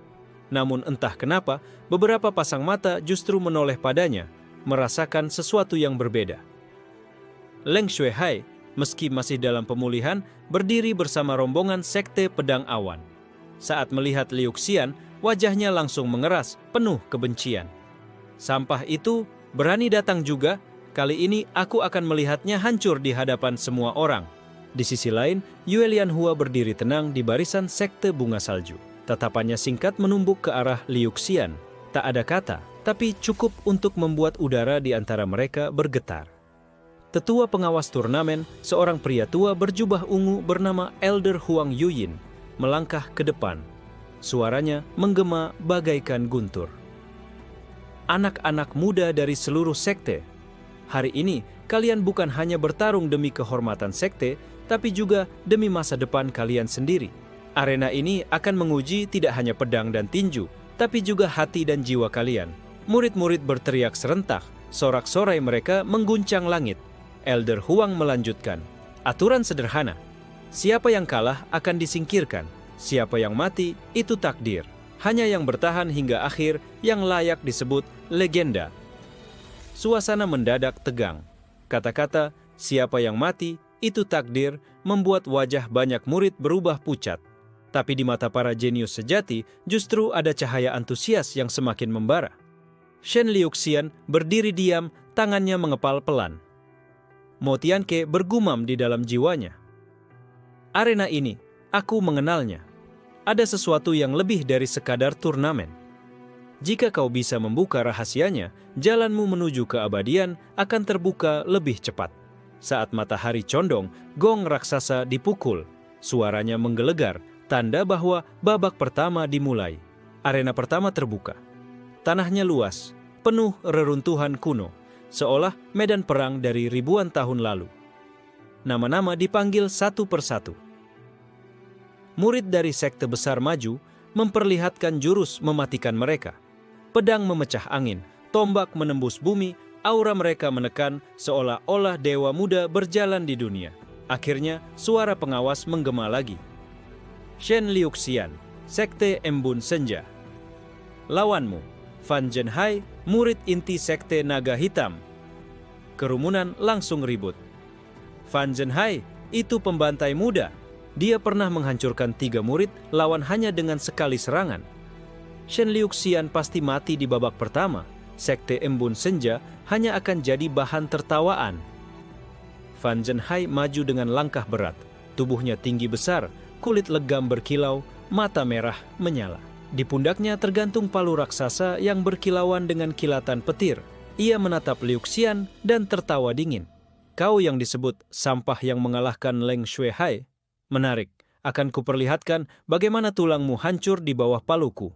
Namun entah kenapa, beberapa pasang mata justru menoleh padanya, merasakan sesuatu yang berbeda. Leng Shuihai, meski masih dalam pemulihan, berdiri bersama rombongan Sekte Pedang Awan. Saat melihat Liuxian, wajahnya langsung mengeras, penuh kebencian. Sampah itu berani datang juga, kali ini aku akan melihatnya hancur di hadapan semua orang. Di sisi lain, Yue Lianhua berdiri tenang di barisan Sekte Bunga Salju. Tatapannya singkat menumbuk ke arah Liuxian. Tak ada kata, tapi cukup untuk membuat udara di antara mereka bergetar. Tetua pengawas turnamen, seorang pria tua berjubah ungu bernama Elder Huang Yuyin, melangkah ke depan. Suaranya menggema bagaikan guntur. Anak-anak muda dari seluruh sekte, hari ini kalian bukan hanya bertarung demi kehormatan sekte, tapi juga demi masa depan kalian sendiri. Arena ini akan menguji tidak hanya pedang dan tinju, tapi juga hati dan jiwa kalian. Murid-murid berteriak serentak, sorak-sorai mereka mengguncang langit. Elder Huang melanjutkan, aturan sederhana. Siapa yang kalah akan disingkirkan. Siapa yang mati, itu takdir. Hanya yang bertahan hingga akhir yang layak disebut legenda. Suasana mendadak tegang. Kata-kata, siapa yang mati, itu takdir, membuat wajah banyak murid berubah pucat. Tapi di mata para jenius sejati, justru ada cahaya antusias yang semakin membara. Shen Liuxian berdiri diam, tangannya mengepal pelan. Mo Tianke bergumam di dalam jiwanya. Arena ini, aku mengenalnya. Ada sesuatu yang lebih dari sekadar turnamen. Jika kau bisa membuka rahasianya, jalanmu menuju keabadian akan terbuka lebih cepat. Saat matahari condong, gong raksasa dipukul. Suaranya menggelegar, tanda bahwa babak pertama dimulai. Arena pertama terbuka. Tanahnya luas, penuh reruntuhan kuno, seolah medan perang dari ribuan tahun lalu. Nama-nama dipanggil satu persatu. Murid dari sekte besar maju, memperlihatkan jurus mematikan mereka. Pedang memecah angin, tombak menembus bumi, aura mereka menekan seolah-olah dewa muda berjalan di dunia. Akhirnya, suara pengawas menggema lagi. Shen Liuxian, Sekte Embun Senja. Lawanmu, Fan Zhenhai, murid inti Sekte Naga Hitam. Kerumunan langsung ribut. Fan Zhenhai, itu pembantai muda. Dia pernah menghancurkan 3 murid lawan hanya dengan sekali serangan. Shen Liuxian pasti mati di babak pertama. Sekte Embun Senja hanya akan jadi bahan tertawaan. Fan Zhenhai maju dengan langkah berat. Tubuhnya tinggi besar, kulit legam berkilau, mata merah menyala. Di pundaknya tergantung palu raksasa yang berkilauan dengan kilatan petir. Ia menatap Liuxian dan tertawa dingin. Kau yang disebut sampah yang mengalahkan Leng Shuihai. Menarik, akan kuperlihatkan bagaimana tulangmu hancur di bawah paluku.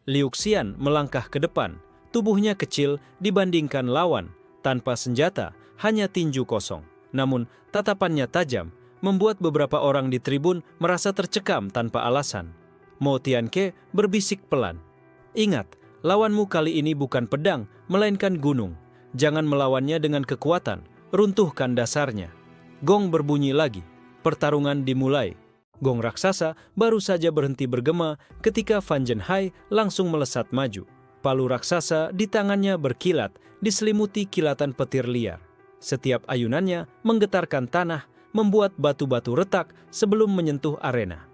Liuxian melangkah ke depan. Tubuhnya kecil dibandingkan lawan, tanpa senjata, hanya tinju kosong. Namun, tatapannya tajam, membuat beberapa orang di tribun merasa tercekam tanpa alasan. Mo Tianke berbisik pelan. Ingat, lawanmu kali ini bukan pedang, melainkan gunung. Jangan melawannya dengan kekuatan, runtuhkan dasarnya. Gong berbunyi lagi, pertarungan dimulai. Gong raksasa baru saja berhenti bergema ketika Fan Zhenhai langsung melesat maju. Palu raksasa di tangannya berkilat, diselimuti kilatan petir liar. Setiap ayunannya menggetarkan tanah, membuat batu-batu retak sebelum menyentuh arena.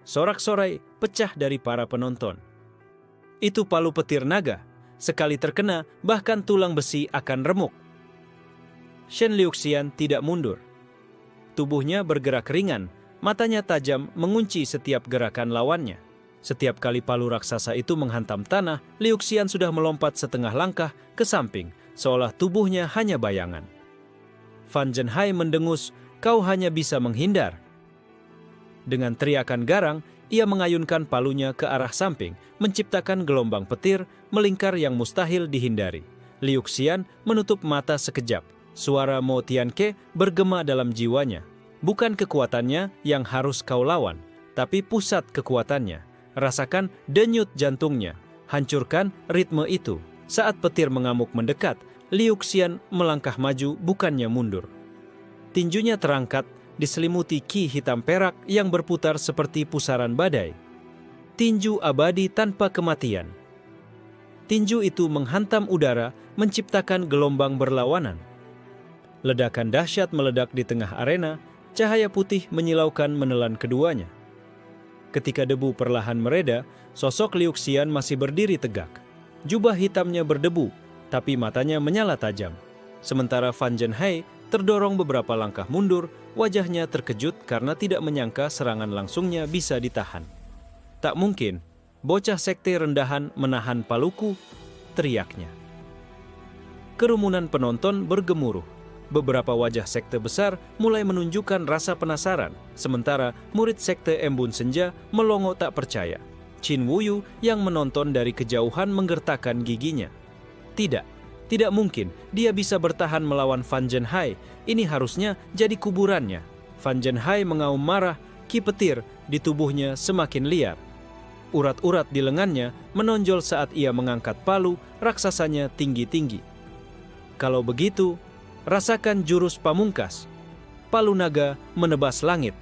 Sorak-sorai pecah dari para penonton. Itu palu petir naga. Sekali terkena, bahkan tulang besi akan remuk. Shen Liuxian tidak mundur. Tubuhnya bergerak ringan, matanya tajam mengunci setiap gerakan lawannya. Setiap kali palu raksasa itu menghantam tanah, Liuxian sudah melompat setengah langkah ke samping, seolah tubuhnya hanya bayangan. Fan Zhenhai mendengus, kau hanya bisa menghindar. Dengan teriakan garang, ia mengayunkan palunya ke arah samping, menciptakan gelombang petir melingkar yang mustahil dihindari. Liu Xian menutup mata sekejap. Suara Mo Tianke bergema dalam jiwanya. Bukan kekuatannya yang harus kau lawan, tapi pusat kekuatannya. Rasakan denyut jantungnya. Hancurkan ritme itu. Saat petir mengamuk mendekat, Liu Xian melangkah maju bukannya mundur. Tinjunya terangkat, diselimuti ki hitam perak yang berputar seperti pusaran badai. Tinju abadi tanpa kematian. Tinju itu menghantam udara, menciptakan gelombang berlawanan. Ledakan dahsyat meledak di tengah arena, cahaya putih menyilaukan menelan keduanya. Ketika debu perlahan mereda, sosok Liu Xian masih berdiri tegak. Jubah hitamnya berdebu, tapi matanya menyala tajam. Sementara Fan Zhenhai terdorong beberapa langkah mundur, wajahnya terkejut karena tidak menyangka serangan langsungnya bisa ditahan. Tak mungkin, bocah sekte rendahan menahan paluku, teriaknya. Kerumunan penonton bergemuruh. Beberapa wajah sekte besar mulai menunjukkan rasa penasaran, sementara murid sekte Embun Senja melongo tak percaya. Qin Wuyu yang menonton dari kejauhan menggertakkan giginya. Tidak mungkin dia bisa bertahan melawan Fan Zhenhai. Ini harusnya jadi kuburannya. Fan Zhenhai mengaum marah, ki petir di tubuhnya semakin liar. Urat-urat di lengannya menonjol saat ia mengangkat palu raksasanya tinggi-tinggi. Kalau begitu, rasakan jurus pamungkas. Palu naga menebas langit.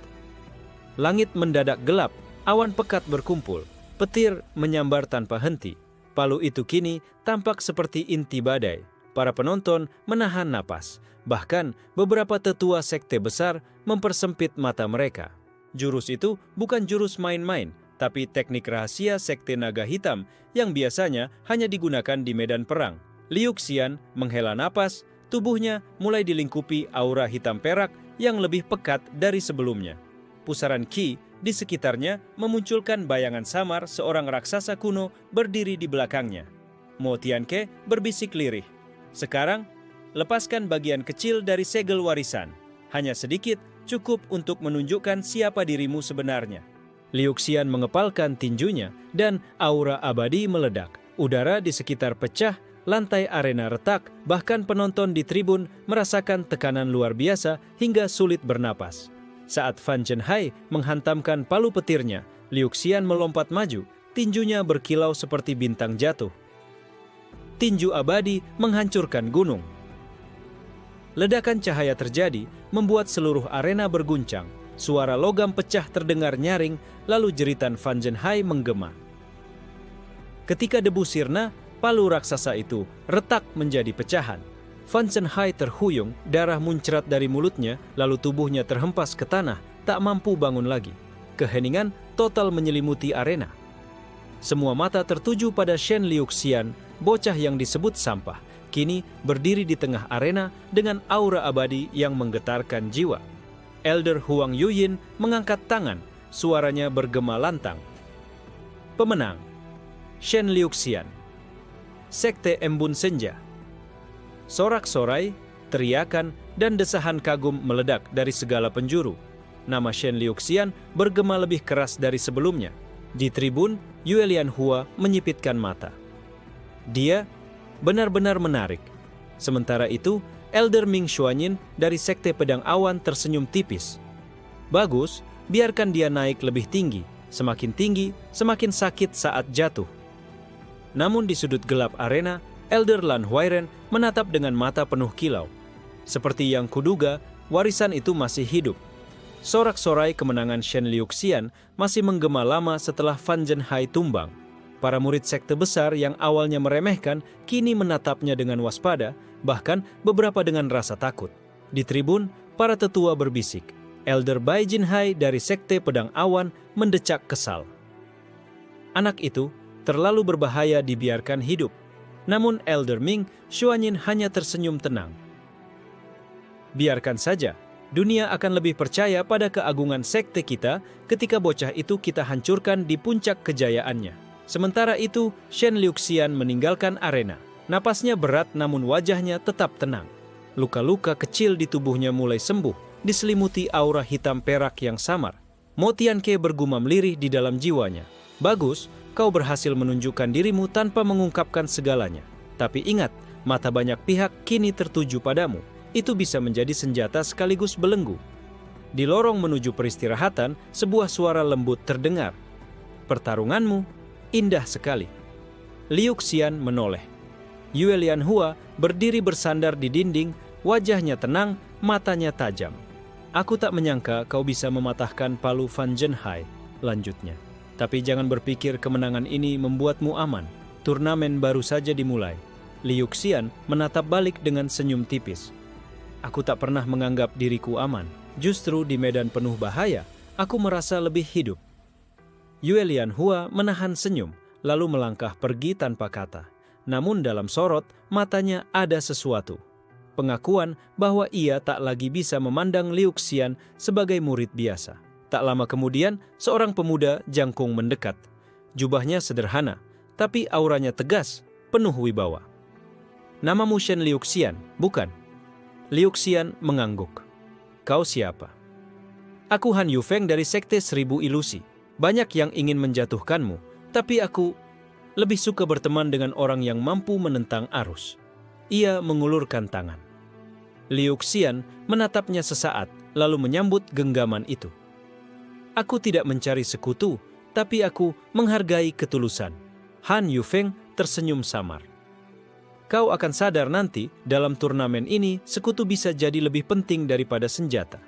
Langit mendadak gelap, awan pekat berkumpul. Petir menyambar tanpa henti. Palu itu kini tampak seperti inti badai. Para penonton menahan napas. Bahkan beberapa tetua sekte besar mempersempit mata mereka. Jurus itu bukan jurus main-main, tapi teknik rahasia sekte naga hitam yang biasanya hanya digunakan di medan perang. Liu Xian menghela napas, tubuhnya mulai dilingkupi aura hitam perak yang lebih pekat dari sebelumnya. Pusaran ki di sekitarnya memunculkan bayangan samar seorang raksasa kuno berdiri di belakangnya. Mo Tianke berbisik lirih. Sekarang, lepaskan bagian kecil dari segel warisan. Hanya sedikit cukup untuk menunjukkan siapa dirimu sebenarnya. Liu Xian mengepalkan tinjunya dan aura abadi meledak. Udara di sekitar pecah, lantai arena retak, bahkan penonton di tribun merasakan tekanan luar biasa hingga sulit bernapas. Saat Fan Zhenhai menghantamkan palu petirnya, Liu Xian melompat maju, tinjunya berkilau seperti bintang jatuh. Tinju abadi menghancurkan gunung. Ledakan cahaya terjadi, membuat seluruh arena berguncang. Suara logam pecah terdengar nyaring, lalu jeritan Fan Zhenhai menggema. Ketika debu sirna, palu raksasa itu retak menjadi pecahan. Fan Zhenhai terhuyung, darah muncrat dari mulutnya, lalu tubuhnya terhempas ke tanah, tak mampu bangun lagi. Keheningan total menyelimuti arena. Semua mata tertuju pada Shen Liu Xian, bocah yang disebut sampah, kini berdiri di tengah arena dengan aura abadi yang menggetarkan jiwa. Elder Huang Yuyin mengangkat tangan, suaranya bergema lantang. Pemenang, Shen Liu Xian. Sekte Embun Senja. Sorak-sorai, teriakan, dan desahan kagum meledak dari segala penjuru. Nama Shen Liu Xian bergema lebih keras dari sebelumnya. Di tribun, Yue Lianhua menyipitkan mata. Dia benar-benar menarik. Sementara itu, Elder Ming Xuanyin dari Sekte Pedang Awan tersenyum tipis. Bagus, biarkan dia naik lebih tinggi. Semakin tinggi, semakin sakit saat jatuh. Namun di sudut gelap arena, Elder Lan Huairen menatap dengan mata penuh kilau. Seperti yang kuduga, warisan itu masih hidup. Sorak-sorai kemenangan Shen Liu Xian masih menggema lama setelah Fan Zhenhai tumbang. Para murid sekte besar yang awalnya meremehkan, kini menatapnya dengan waspada, bahkan beberapa dengan rasa takut. Di tribun, para tetua berbisik. Elder Bai Jinhai dari Sekte Pedang Awan mendecak kesal. Anak itu terlalu berbahaya dibiarkan hidup. Namun Elder Ming Xuanyin hanya tersenyum tenang. Biarkan saja, dunia akan lebih percaya pada keagungan sekte kita ketika bocah itu kita hancurkan di puncak kejayaannya. Sementara itu, Shen Liu Xian meninggalkan arena. Napasnya berat namun wajahnya tetap tenang. Luka-luka kecil di tubuhnya mulai sembuh, diselimuti aura hitam perak yang samar. Mo Tianke bergumam lirih di dalam jiwanya. Bagus, kau berhasil menunjukkan dirimu tanpa mengungkapkan segalanya. Tapi ingat, mata banyak pihak kini tertuju padamu. Itu bisa menjadi senjata sekaligus belenggu. Di lorong menuju peristirahatan, sebuah suara lembut terdengar. Pertarunganmu indah sekali. Liu Xian menoleh. Yue Lianhua berdiri bersandar di dinding, wajahnya tenang, matanya tajam. Aku tak menyangka kau bisa mematahkan palu Fan Zhenhai, lanjutnya. Tapi jangan berpikir kemenangan ini membuatmu aman. Turnamen baru saja dimulai. Liu Xian menatap balik dengan senyum tipis. Aku tak pernah menganggap diriku aman. Justru di medan penuh bahaya, aku merasa lebih hidup. Yue Lianhua menahan senyum, lalu melangkah pergi tanpa kata. Namun dalam sorot, matanya ada sesuatu. Pengakuan bahwa ia tak lagi bisa memandang Liu Xian sebagai murid biasa. Tak lama kemudian, seorang pemuda jangkung mendekat. Jubahnya sederhana, tapi auranya tegas, penuh wibawa. Namamu Shen Liu Xian, bukan? Liu Xian mengangguk. Kau siapa? Aku Han Yufeng dari Sekte Seribu Ilusi. Banyak yang ingin menjatuhkanmu, tapi aku lebih suka berteman dengan orang yang mampu menentang arus. Ia mengulurkan tangan. Liu Xian menatapnya sesaat, lalu menyambut genggaman itu. Aku tidak mencari sekutu, tapi aku menghargai ketulusan. Han Yufeng tersenyum samar. Kau akan sadar nanti, dalam turnamen ini, sekutu bisa jadi lebih penting daripada senjata.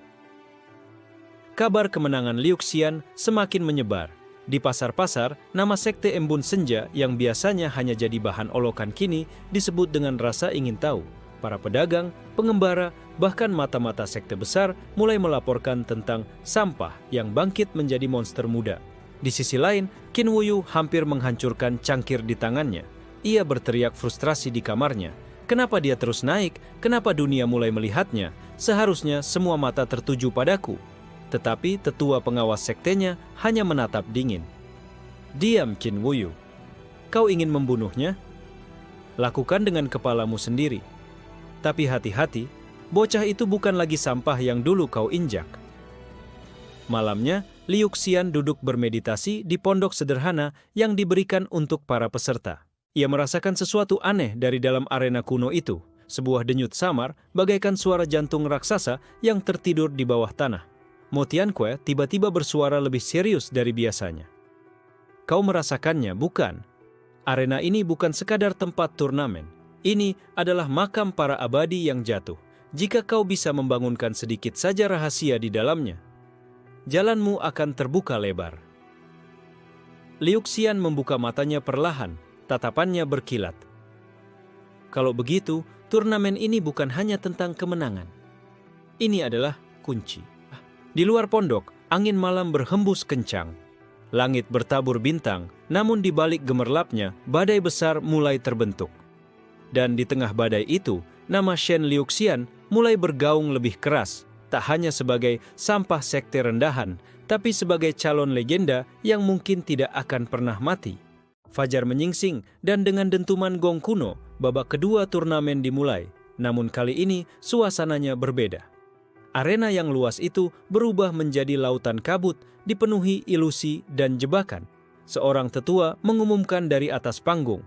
Kabar kemenangan Liu Xian semakin menyebar. Di pasar-pasar, nama Sekte Embun Senja yang biasanya hanya jadi bahan olokan kini disebut dengan rasa ingin tahu. Para pedagang, pengembara, bahkan mata-mata sekte besar mulai melaporkan tentang sampah yang bangkit menjadi monster muda. Di sisi lain, Qin Wuyu hampir menghancurkan cangkir di tangannya. Ia berteriak frustrasi di kamarnya. Kenapa dia terus naik? Kenapa dunia mulai melihatnya? Seharusnya semua mata tertuju padaku. Tetapi tetua pengawas sektenya hanya menatap dingin. Diam, Qin Wuyu. Kau ingin membunuhnya? Lakukan dengan kepalamu sendiri. Tapi hati-hati, bocah itu bukan lagi sampah yang dulu kau injak. Malamnya, Liu Xian duduk bermeditasi di pondok sederhana yang diberikan untuk para peserta. Ia merasakan sesuatu aneh dari dalam arena kuno itu. Sebuah denyut samar bagaikan suara jantung raksasa yang tertidur di bawah tanah. Mo Tianque tiba-tiba bersuara lebih serius dari biasanya. Kau merasakannya, bukan? Arena ini bukan sekadar tempat turnamen. Ini adalah makam para abadi yang jatuh. Jika kau bisa membangunkan sedikit saja rahasia di dalamnya, jalanmu akan terbuka lebar. Liu Xian membuka matanya perlahan. Tatapannya berkilat. Kalau begitu, turnamen ini bukan hanya tentang kemenangan. Ini adalah kunci. Di luar pondok, angin malam berhembus kencang. Langit bertabur bintang, namun di balik gemerlapnya, badai besar mulai terbentuk. Dan di tengah badai itu, nama Shen Liu Xian mulai bergaung lebih keras, tak hanya sebagai sampah sekte rendahan, tapi sebagai calon legenda yang mungkin tidak akan pernah mati. Fajar menyingsing dan dengan dentuman gong kuno, babak kedua turnamen dimulai. Namun kali ini suasananya berbeda. Arena yang luas itu berubah menjadi lautan kabut, dipenuhi ilusi dan jebakan. Seorang tetua mengumumkan dari atas panggung.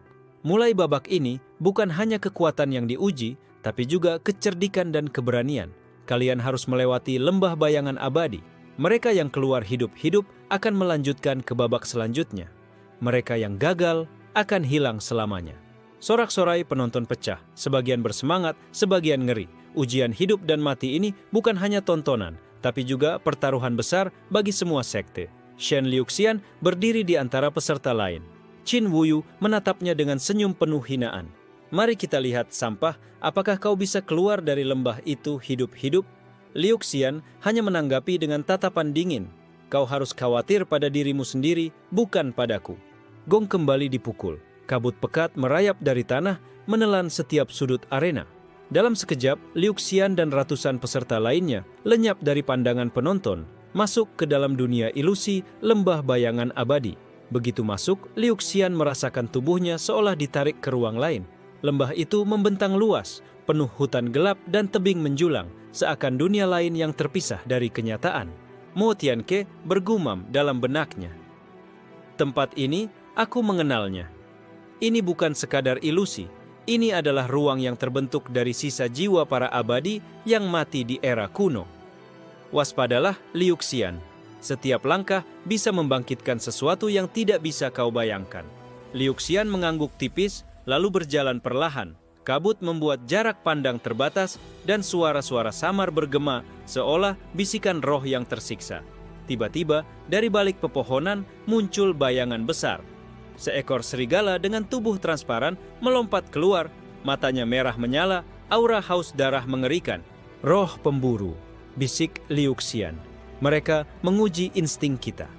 Mulai babak ini, bukan hanya kekuatan yang diuji, tapi juga kecerdikan dan keberanian. Kalian harus melewati lembah bayangan abadi. Mereka yang keluar hidup-hidup akan melanjutkan ke babak selanjutnya. Mereka yang gagal akan hilang selamanya. Sorak-sorai penonton pecah, sebagian bersemangat, sebagian ngeri. Ujian hidup dan mati ini bukan hanya tontonan, tapi juga pertaruhan besar bagi semua sekte. Shen Liu Xian berdiri di antara peserta lain. Qin Wuyu menatapnya dengan senyum penuh hinaan. Mari kita lihat sampah, apakah kau bisa keluar dari lembah itu hidup-hidup? Liu Xian hanya menanggapi dengan tatapan dingin. Kau harus khawatir pada dirimu sendiri, bukan padaku. Gong kembali dipukul. Kabut pekat merayap dari tanah, menelan setiap sudut arena. Dalam sekejap, Liu Xian dan ratusan peserta lainnya lenyap dari pandangan penonton, masuk ke dalam dunia ilusi lembah bayangan abadi. Begitu masuk, Liu Xian merasakan tubuhnya seolah ditarik ke ruang lain. Lembah itu membentang luas, penuh hutan gelap dan tebing menjulang, seakan dunia lain yang terpisah dari kenyataan. Mo Tianke bergumam dalam benaknya. Tempat ini, aku mengenalnya. Ini bukan sekadar ilusi. Ini adalah ruang yang terbentuk dari sisa jiwa para abadi yang mati di era kuno. Waspadalah, Liu Xian. Setiap langkah bisa membangkitkan sesuatu yang tidak bisa kau bayangkan. Liu Xian mengangguk tipis, lalu berjalan perlahan. Kabut membuat jarak pandang terbatas dan suara-suara samar bergema seolah bisikan roh yang tersiksa. Tiba-tiba, dari balik pepohonan muncul bayangan besar. Seekor serigala dengan tubuh transparan melompat keluar, matanya merah menyala, aura haus darah mengerikan. Roh pemburu, bisik Liu Xian. Mereka menguji insting kita.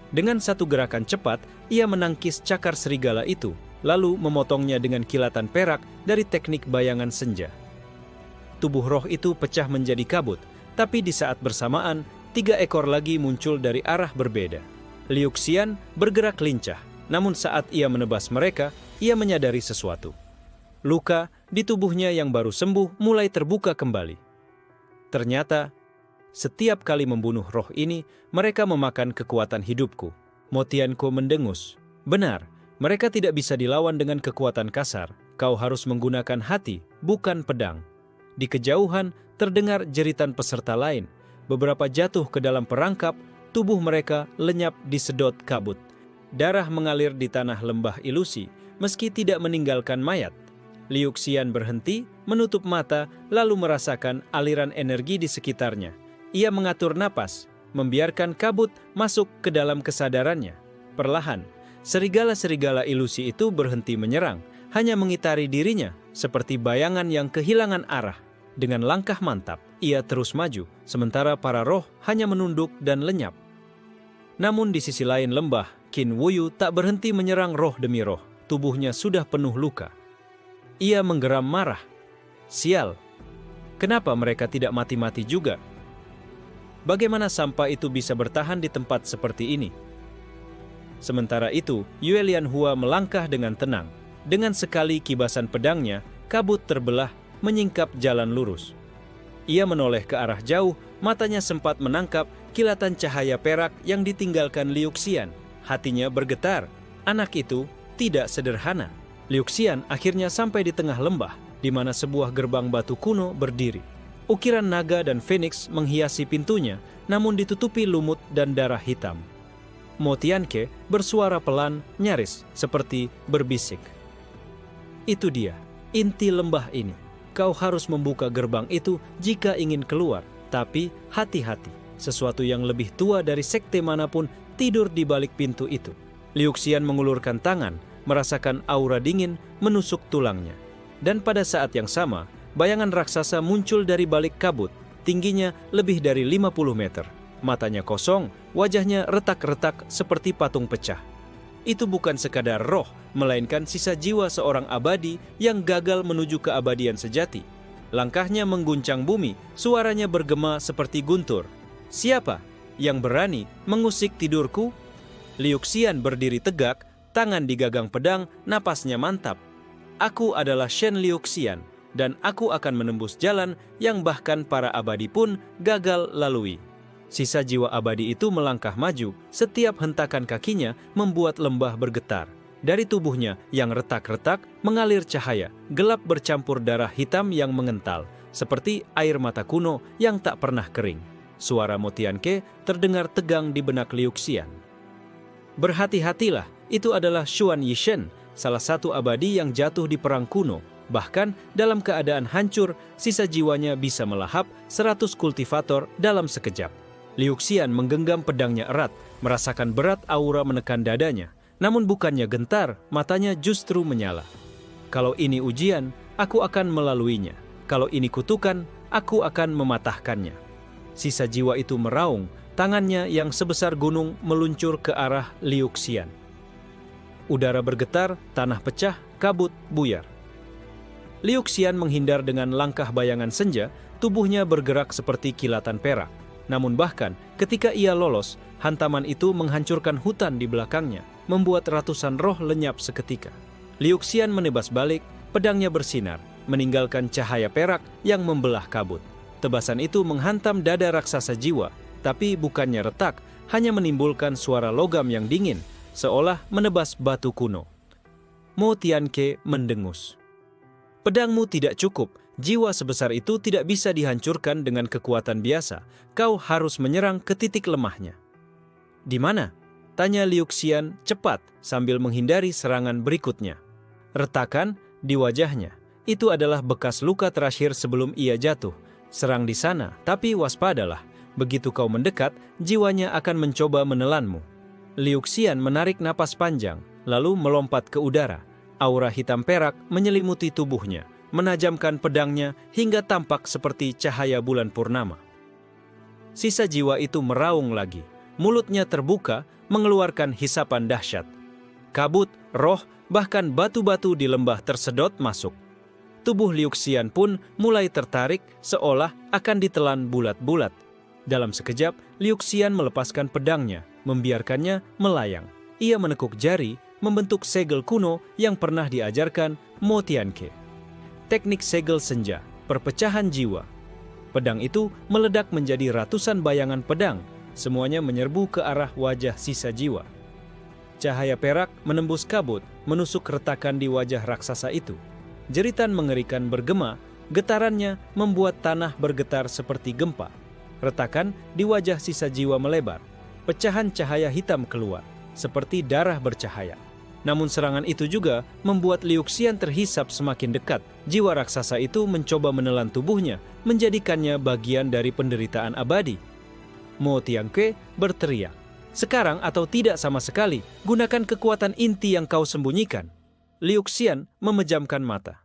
Dengan satu gerakan cepat, ia menangkis cakar serigala itu, lalu memotongnya dengan kilatan perak dari teknik bayangan senja. Tubuh roh itu pecah menjadi kabut, tapi di saat bersamaan, 3 ekor lagi muncul dari arah berbeda. Liu Xian bergerak lincah, namun saat ia menebas mereka, ia menyadari sesuatu. Luka di tubuhnya yang baru sembuh mulai terbuka kembali. Ternyata, setiap kali membunuh roh ini, mereka memakan kekuatan hidupku. Mo Tianke mendengus. Benar, mereka tidak bisa dilawan dengan kekuatan kasar. Kau harus menggunakan hati, bukan pedang. Di kejauhan, terdengar jeritan peserta lain. Beberapa jatuh ke dalam perangkap, tubuh mereka lenyap disedot kabut. Darah mengalir di tanah lembah ilusi, meski tidak meninggalkan mayat. Liu Xian berhenti, menutup mata, lalu merasakan aliran energi di sekitarnya. Ia mengatur napas, membiarkan kabut masuk ke dalam kesadarannya. Perlahan, serigala-serigala ilusi itu berhenti menyerang, hanya mengitari dirinya seperti bayangan yang kehilangan arah. Dengan langkah mantap, ia terus maju, sementara para roh hanya menunduk dan lenyap. Namun di sisi lain lembah, Qin Wuyu tak berhenti menyerang roh demi roh. Tubuhnya sudah penuh luka. Ia menggeram marah. Sial, kenapa mereka tidak mati-mati juga? Bagaimana sampah itu bisa bertahan di tempat seperti ini? Sementara itu, Yue Lianhua melangkah dengan tenang. Dengan sekali kibasan pedangnya, kabut terbelah menyingkap jalan lurus. Ia menoleh ke arah jauh, matanya sempat menangkap kilatan cahaya perak yang ditinggalkan Liu Xian. Hatinya bergetar. Anak itu tidak sederhana. Liu Xian akhirnya sampai di tengah lembah, di mana sebuah gerbang batu kuno berdiri. Ukiran naga dan feniks menghiasi pintunya, namun ditutupi lumut dan darah hitam. Mo Tianke bersuara pelan, nyaris, seperti berbisik. Itu dia, inti lembah ini. Kau harus membuka gerbang itu jika ingin keluar. Tapi hati-hati, sesuatu yang lebih tua dari sekte manapun tidur di balik pintu itu. Liu Xian mengulurkan tangan, merasakan aura dingin menusuk tulangnya. Dan pada saat yang sama, bayangan raksasa muncul dari balik kabut, tingginya lebih dari 50 meter. Matanya kosong, wajahnya retak-retak seperti patung pecah. Itu bukan sekadar roh, melainkan sisa jiwa seorang abadi yang gagal menuju keabadian sejati. Langkahnya mengguncang bumi, suaranya bergema seperti guntur. Siapa yang berani mengusik tidurku? Liu Xian berdiri tegak, tangan di gagang pedang, napasnya mantap. Aku adalah Shen Liu Xian, dan aku akan menembus jalan yang bahkan para abadi pun gagal lalui. Sisa jiwa abadi itu melangkah maju, setiap hentakan kakinya membuat lembah bergetar. Dari tubuhnya yang retak-retak mengalir cahaya, gelap bercampur darah hitam yang mengental, seperti air mata kuno yang tak pernah kering. Suara Mo Tianke terdengar tegang di benak Liu Xian. Berhati-hatilah, itu adalah Xuan Yishen, salah satu abadi yang jatuh di perang kuno. Bahkan dalam keadaan hancur, sisa jiwanya bisa melahap 100 kultivator dalam sekejap. Liu Xian menggenggam pedangnya erat, merasakan berat aura menekan dadanya. Namun bukannya gentar, matanya justru menyala. Kalau ini ujian, aku akan melaluinya. Kalau ini kutukan, aku akan mematahkannya. Sisa jiwa itu meraung, tangannya yang sebesar gunung meluncur ke arah Liu Xian. Udara bergetar, tanah pecah, kabut buyar. Liu Xian menghindar dengan langkah bayangan senja, tubuhnya bergerak seperti kilatan perak. Namun bahkan ketika ia lolos, hantaman itu menghancurkan hutan di belakangnya, membuat ratusan roh lenyap seketika. Liu Xian menebas balik, pedangnya bersinar, meninggalkan cahaya perak yang membelah kabut. Tebasan itu menghantam dada raksasa jiwa, tapi bukannya retak, hanya menimbulkan suara logam yang dingin, seolah menebas batu kuno. Mo Tianke mendengus. Pedangmu tidak cukup, jiwa sebesar itu tidak bisa dihancurkan dengan kekuatan biasa. Kau harus menyerang ke titik lemahnya. Di mana? Tanya Liu Xian cepat sambil menghindari serangan berikutnya. Retakan di wajahnya. Itu adalah bekas luka terakhir sebelum ia jatuh. Serang di sana, tapi waspadalah. Begitu kau mendekat, jiwanya akan mencoba menelanmu. Liu Xian menarik napas panjang, lalu melompat ke udara. Aura hitam perak menyelimuti tubuhnya, menajamkan pedangnya hingga tampak seperti cahaya bulan purnama. Sisa jiwa itu meraung lagi. Mulutnya terbuka, mengeluarkan hisapan dahsyat. Kabut, roh, bahkan batu-batu di lembah tersedot masuk. Tubuh Liu Xian pun mulai tertarik seolah akan ditelan bulat-bulat. Dalam sekejap, Liu Xian melepaskan pedangnya, membiarkannya melayang. Ia menekuk jari, membentuk segel kuno yang pernah diajarkan Mo Tianke. Teknik segel senja, perpecahan jiwa. Pedang itu meledak menjadi ratusan bayangan pedang, semuanya menyerbu ke arah wajah sisa jiwa. Cahaya perak menembus kabut, menusuk retakan di wajah raksasa itu. Jeritan mengerikan bergema, getarannya membuat tanah bergetar seperti gempa. Retakan di wajah sisa jiwa melebar, pecahan cahaya hitam keluar, seperti darah bercahaya. Namun serangan itu juga membuat Liu Xian terhisap semakin dekat. Jiwa raksasa itu mencoba menelan tubuhnya, menjadikannya bagian dari penderitaan abadi. Mo Tianke berteriak, "Sekarang atau tidak sama sekali, gunakan kekuatan inti yang kau sembunyikan." Liu Xian memejamkan mata.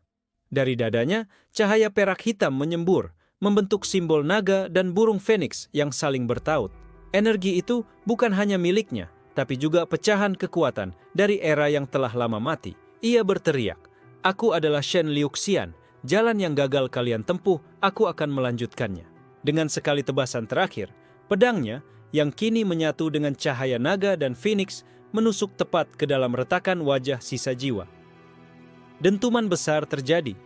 Dari dadanya, cahaya perak hitam menyembur, membentuk simbol naga dan burung feniks yang saling bertaut. Energi itu bukan hanya miliknya, tapi juga pecahan kekuatan dari era yang telah lama mati. Ia berteriak, "Aku adalah Shen Liu Xian. Jalan yang gagal kalian tempuh, aku akan melanjutkannya." Dengan sekali tebasan terakhir, pedangnya yang kini menyatu dengan cahaya naga dan feniks menusuk tepat ke dalam retakan wajah sisa jiwa. Dentuman besar terjadi.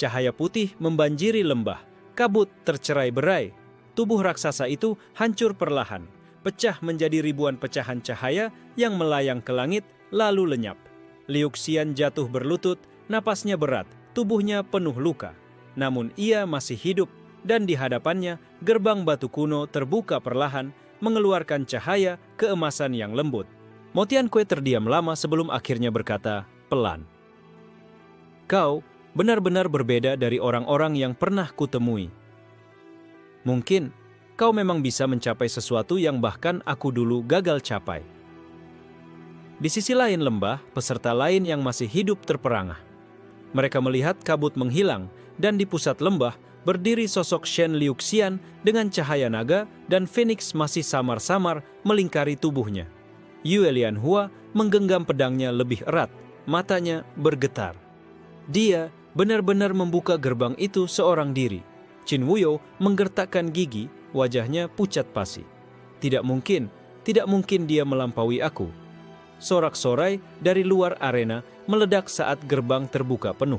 Cahaya putih membanjiri lembah, kabut tercerai-berai. Tubuh raksasa itu hancur perlahan, pecah menjadi ribuan pecahan cahaya yang melayang ke langit lalu lenyap. Liu Xian jatuh berlutut, napasnya berat, tubuhnya penuh luka. Namun ia masih hidup dan di hadapannya gerbang batu kuno terbuka perlahan, mengeluarkan cahaya keemasan yang lembut. Mo Tianke terdiam lama sebelum akhirnya berkata pelan, "Kau benar-benar berbeda dari orang-orang yang pernah kutemui. Mungkin kau memang bisa mencapai sesuatu yang bahkan aku dulu gagal capai." Di sisi lain lembah, peserta lain yang masih hidup terperangah. Mereka melihat kabut menghilang, dan di pusat lembah berdiri sosok Shen Liu Xian dengan cahaya naga dan feniks masih samar-samar melingkari tubuhnya. Yue Lianhua menggenggam pedangnya lebih erat, matanya bergetar. Dia benar-benar membuka gerbang itu seorang diri. Qin Wuyo menggertakkan gigi, wajahnya pucat pasi. Tidak mungkin dia melampaui aku." Sorak-sorai dari luar arena meledak saat gerbang terbuka penuh.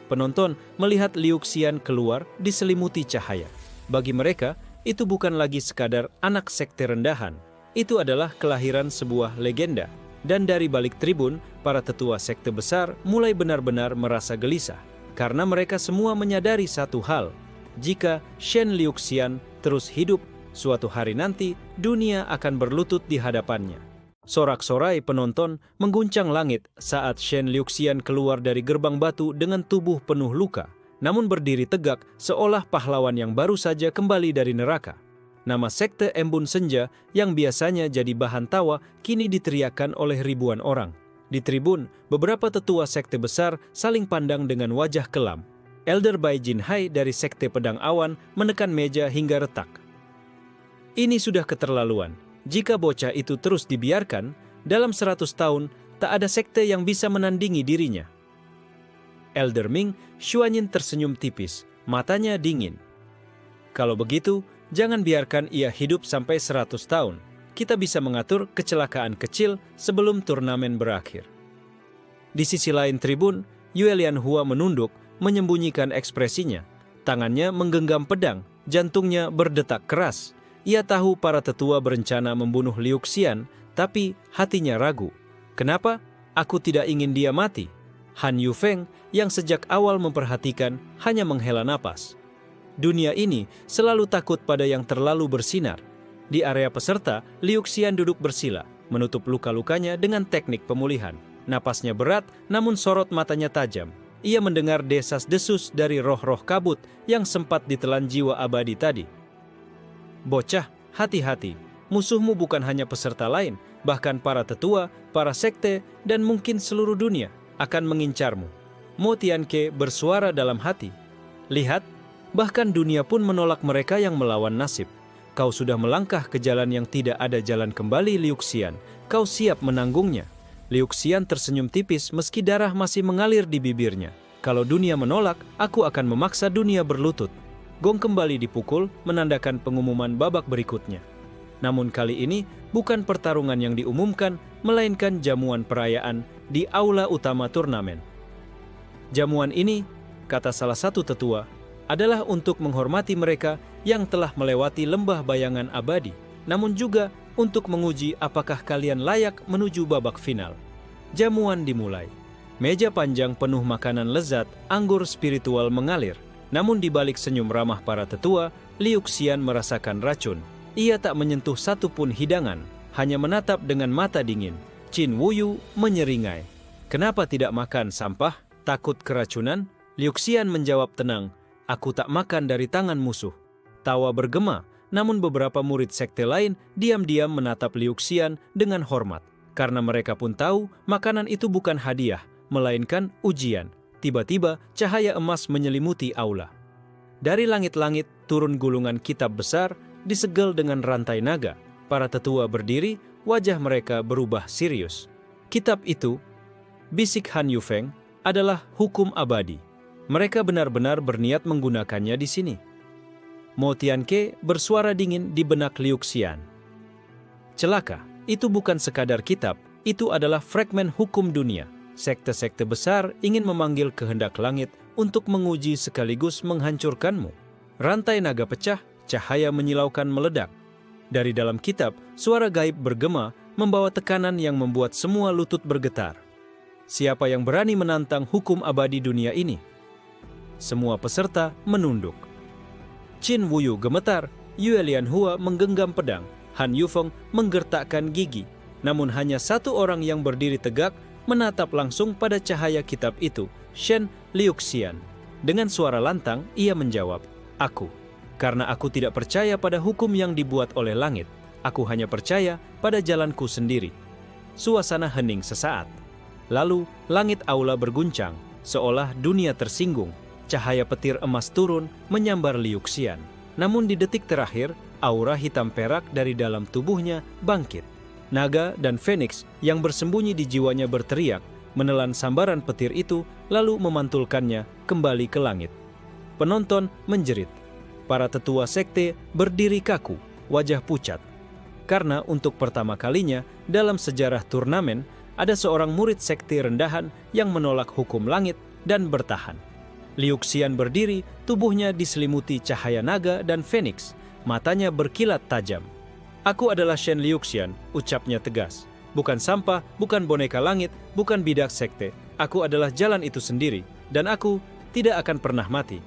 Penonton melihat Liu Xian keluar diselimuti cahaya. Bagi mereka, itu bukan lagi sekadar anak sekte rendahan. Itu adalah kelahiran sebuah legenda. Dan dari balik tribun, para tetua sekte besar mulai benar-benar merasa gelisah. Karena mereka semua menyadari satu hal. Jika Shen Liu Xian terus hidup, suatu hari nanti dunia akan berlutut di hadapannya. Sorak-sorai penonton mengguncang langit saat Shen Liu Xian keluar dari gerbang batu dengan tubuh penuh luka, namun berdiri tegak seolah pahlawan yang baru saja kembali dari neraka. Nama sekte Embun Senja yang biasanya jadi bahan tawa kini diteriakkan oleh ribuan orang. Di tribun, beberapa tetua sekte besar saling pandang dengan wajah kelam. Elder Bai Jinhai dari sekte Pedang Awan menekan meja hingga retak. "Ini sudah keterlaluan. Jika bocah itu terus dibiarkan, dalam 100 tahun tak ada sekte yang bisa menandingi dirinya." Elder Ming Xuanyin tersenyum tipis, matanya dingin. "Kalau begitu, jangan biarkan ia hidup sampai 100 tahun. Kita bisa mengatur kecelakaan kecil sebelum turnamen berakhir." Di sisi lain tribun, Yue Lianhua menunduk, menyembunyikan ekspresinya. Tangannya menggenggam pedang, jantungnya berdetak keras. Ia tahu para tetua berencana membunuh Liu Xian, tapi hatinya ragu. Kenapa? Aku tidak ingin dia mati. Han Yufeng yang sejak awal memperhatikan hanya menghela napas. Dunia ini selalu takut pada yang terlalu bersinar. Di area peserta, Liu Xian duduk bersila, menutup luka-lukanya dengan teknik pemulihan. Napasnya berat, namun sorot matanya tajam. Ia mendengar desas-desus dari roh-roh kabut yang sempat ditelan jiwa abadi tadi. Bocah, hati-hati. Musuhmu bukan hanya peserta lain, bahkan para tetua, para sekte, dan mungkin seluruh dunia akan mengincarmu. Mo Tianke bersuara dalam hati. Lihat, bahkan dunia pun menolak mereka yang melawan nasib. Kau sudah melangkah ke jalan yang tidak ada jalan kembali, Liu Xian. Kau siap menanggungnya. Liu Xian tersenyum tipis meski darah masih mengalir di bibirnya. Kalau dunia menolak, aku akan memaksa dunia berlutut. Gong kembali dipukul, menandakan pengumuman babak berikutnya. Namun kali ini bukan pertarungan yang diumumkan, melainkan jamuan perayaan di aula utama turnamen. Jamuan ini, kata salah satu tetua, adalah untuk menghormati mereka yang telah melewati lembah bayangan abadi, namun juga untuk menguji apakah kalian layak menuju babak final. Jamuan dimulai. Meja panjang penuh makanan lezat, anggur spiritual mengalir. Namun di balik senyum ramah para tetua, Liu Xian merasakan racun. Ia tak menyentuh satupun hidangan, hanya menatap dengan mata dingin. Qin Wuyu menyeringai. Kenapa tidak makan sampah? Takut keracunan? Liu Xian menjawab tenang, aku tak makan dari tangan musuh. Tawa bergema, namun beberapa murid sekte lain diam-diam menatap Liu Xian dengan hormat. Karena mereka pun tahu makanan itu bukan hadiah, melainkan ujian. Tiba-tiba cahaya emas menyelimuti aula. Dari langit-langit turun gulungan kitab besar disegel dengan rantai naga. Para tetua berdiri, wajah mereka berubah serius. Kitab itu, bisik Han Yufeng, adalah hukum abadi. Mereka benar-benar berniat menggunakannya di sini. Mo Tianke bersuara dingin di benak Liu Xian. Celaka, itu bukan sekadar kitab, itu adalah fragmen hukum dunia. Sekte-sekte besar ingin memanggil kehendak langit untuk menguji sekaligus menghancurkanmu. Rantai naga pecah, cahaya menyilaukan meledak. Dari dalam kitab, suara gaib bergema membawa tekanan yang membuat semua lutut bergetar. Siapa yang berani menantang hukum abadi dunia ini? Semua peserta menunduk. Qin Wuyu gemetar, Yue Lianhua menggenggam pedang, Han Yufeng menggertakkan gigi. Namun hanya satu orang yang berdiri tegak menatap langsung pada cahaya kitab itu, Shen Liu Xian. Dengan suara lantang, ia menjawab, aku. Karena aku tidak percaya pada hukum yang dibuat oleh langit. Aku hanya percaya pada jalanku sendiri. Suasana hening sesaat. Lalu, langit aula berguncang, seolah dunia tersinggung. Cahaya petir emas turun, menyambar Liu Xian. Namun di detik terakhir, aura hitam perak dari dalam tubuhnya bangkit. Naga dan Phoenix yang bersembunyi di jiwanya berteriak, menelan sambaran petir itu, lalu memantulkannya kembali ke langit. Penonton menjerit. Para tetua sekte berdiri kaku, wajah pucat. Karena untuk pertama kalinya dalam sejarah turnamen, ada seorang murid sekte rendahan yang menolak hukum langit dan bertahan. Liu Xian berdiri, tubuhnya diselimuti cahaya naga dan Phoenix, matanya berkilat tajam. Aku adalah Shen Liu Xian, ucapnya tegas. Bukan sampah, bukan boneka langit, bukan bidak sekte. Aku adalah jalan itu sendiri, dan aku tidak akan pernah mati.